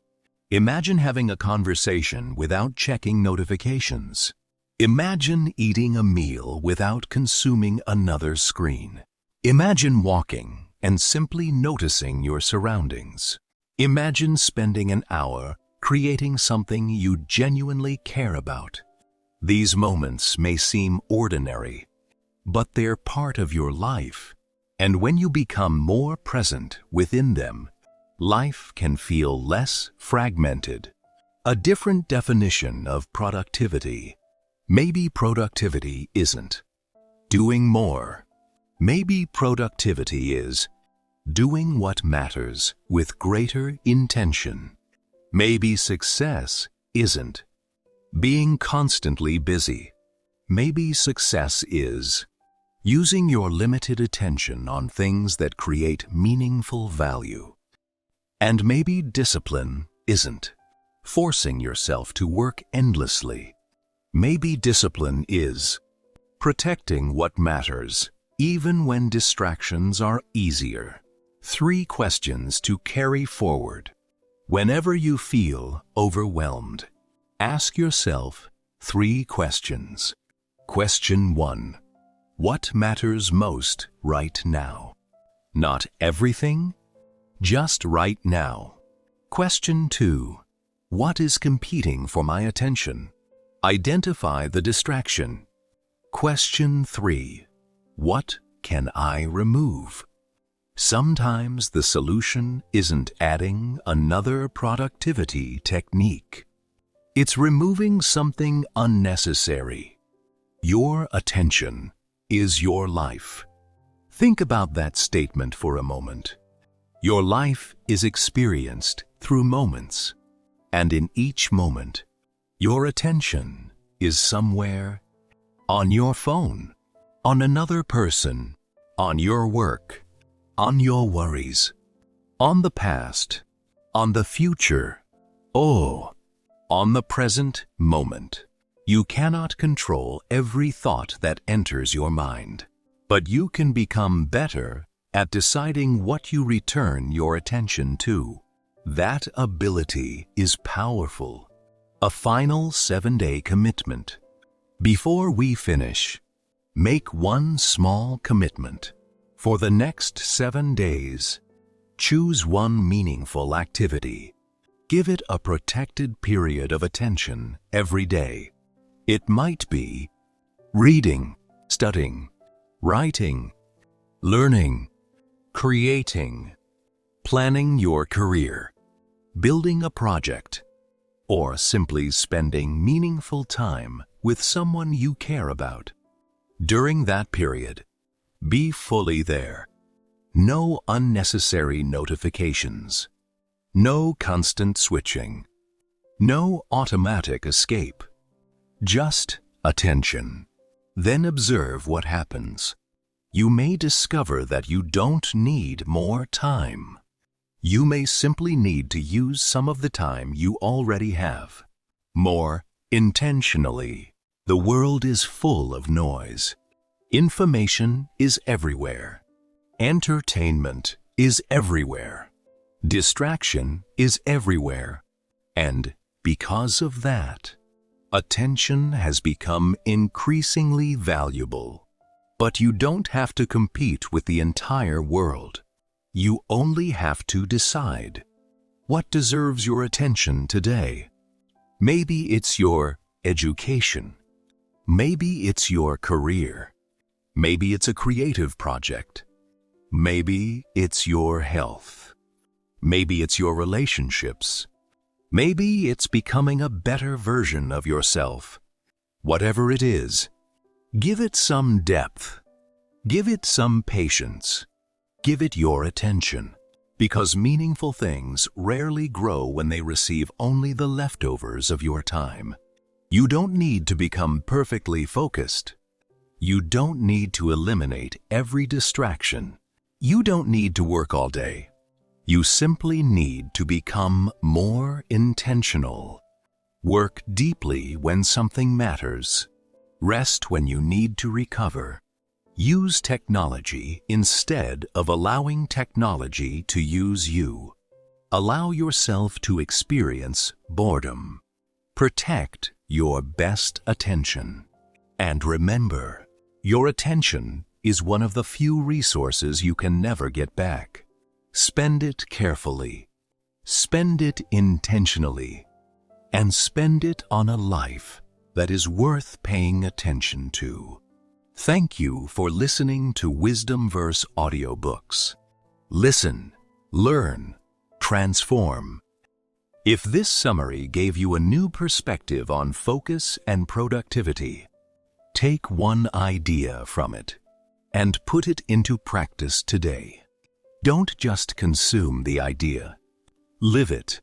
Imagine having a conversation without checking notifications. Imagine eating a meal without consuming another screen. Imagine walking and simply noticing your surroundings. Imagine spending an hour creating something you genuinely care about. These moments may seem ordinary, but they're part of your life. And when you become more present within them, life can feel less fragmented. A different definition of productivity. Maybe productivity isn't doing more. Maybe productivity is doing what matters with greater intention. Maybe success isn't being constantly busy. Maybe success is using your limited attention on things that create meaningful value. And maybe discipline isn't forcing yourself to work endlessly. Maybe discipline is protecting what matters, even when distractions are easier. 3 questions to carry forward. Whenever you feel overwhelmed, ask yourself 3 questions. Question 1. What matters most right now? Not everything, just right now. Question 2. What is competing for my attention? Identify the distraction. Question 3. What can I remove? Sometimes the solution isn't adding another productivity technique. It's removing something unnecessary. Your attention is your life. Think about that statement for a moment. Your life is experienced through moments, and in each moment, your attention is somewhere: on your phone, on another person, on your work, on your worries, on the past, on the future, on the present moment. You cannot control every thought that enters your mind, but you can become better at deciding what you return your attention to. That ability is powerful. A final 7-day commitment. Before we finish, make one small commitment. For the next 7 days, choose one meaningful activity. Give it a protected period of attention every day. It might be reading, studying, writing, learning, creating, planning your career, building a project, or simply spending meaningful time with someone you care about. During that period, be fully there. No unnecessary notifications. No constant switching. No automatic escape. Just attention. Then observe what happens. You may discover that you don't need more time. You may simply need to use some of the time you already have more intentionally. The world is full of noise. Information is everywhere. Entertainment is everywhere. Distraction is everywhere. And because of that, attention has become increasingly valuable. But you don't have to compete with the entire world. You only have to decide what deserves your attention today. Maybe it's your education. Maybe it's your career. Maybe it's a creative project. Maybe it's your health. Maybe it's your relationships. Maybe it's becoming a better version of yourself. Whatever it is, give it some depth. Give it some patience. Give it your attention, because meaningful things rarely grow when they receive only the leftovers of your time. You don't need to become perfectly focused. You don't need to eliminate every distraction. You don't need to work all day. You simply need to become more intentional. Work deeply when something matters. Rest when you need to recover. Use technology instead of allowing technology to use you. Allow yourself to experience boredom. Protect your best attention. And remember, your attention is one of the few resources you can never get back. Spend it carefully. Spend it intentionally. And spend it on a life that is worth paying attention to. Thank you for listening to Wisdom Verse audiobooks. Listen, learn, transform. If this summary gave you a new perspective on focus and productivity, take one idea from it and put it into practice today. Don't just consume the idea. Live it.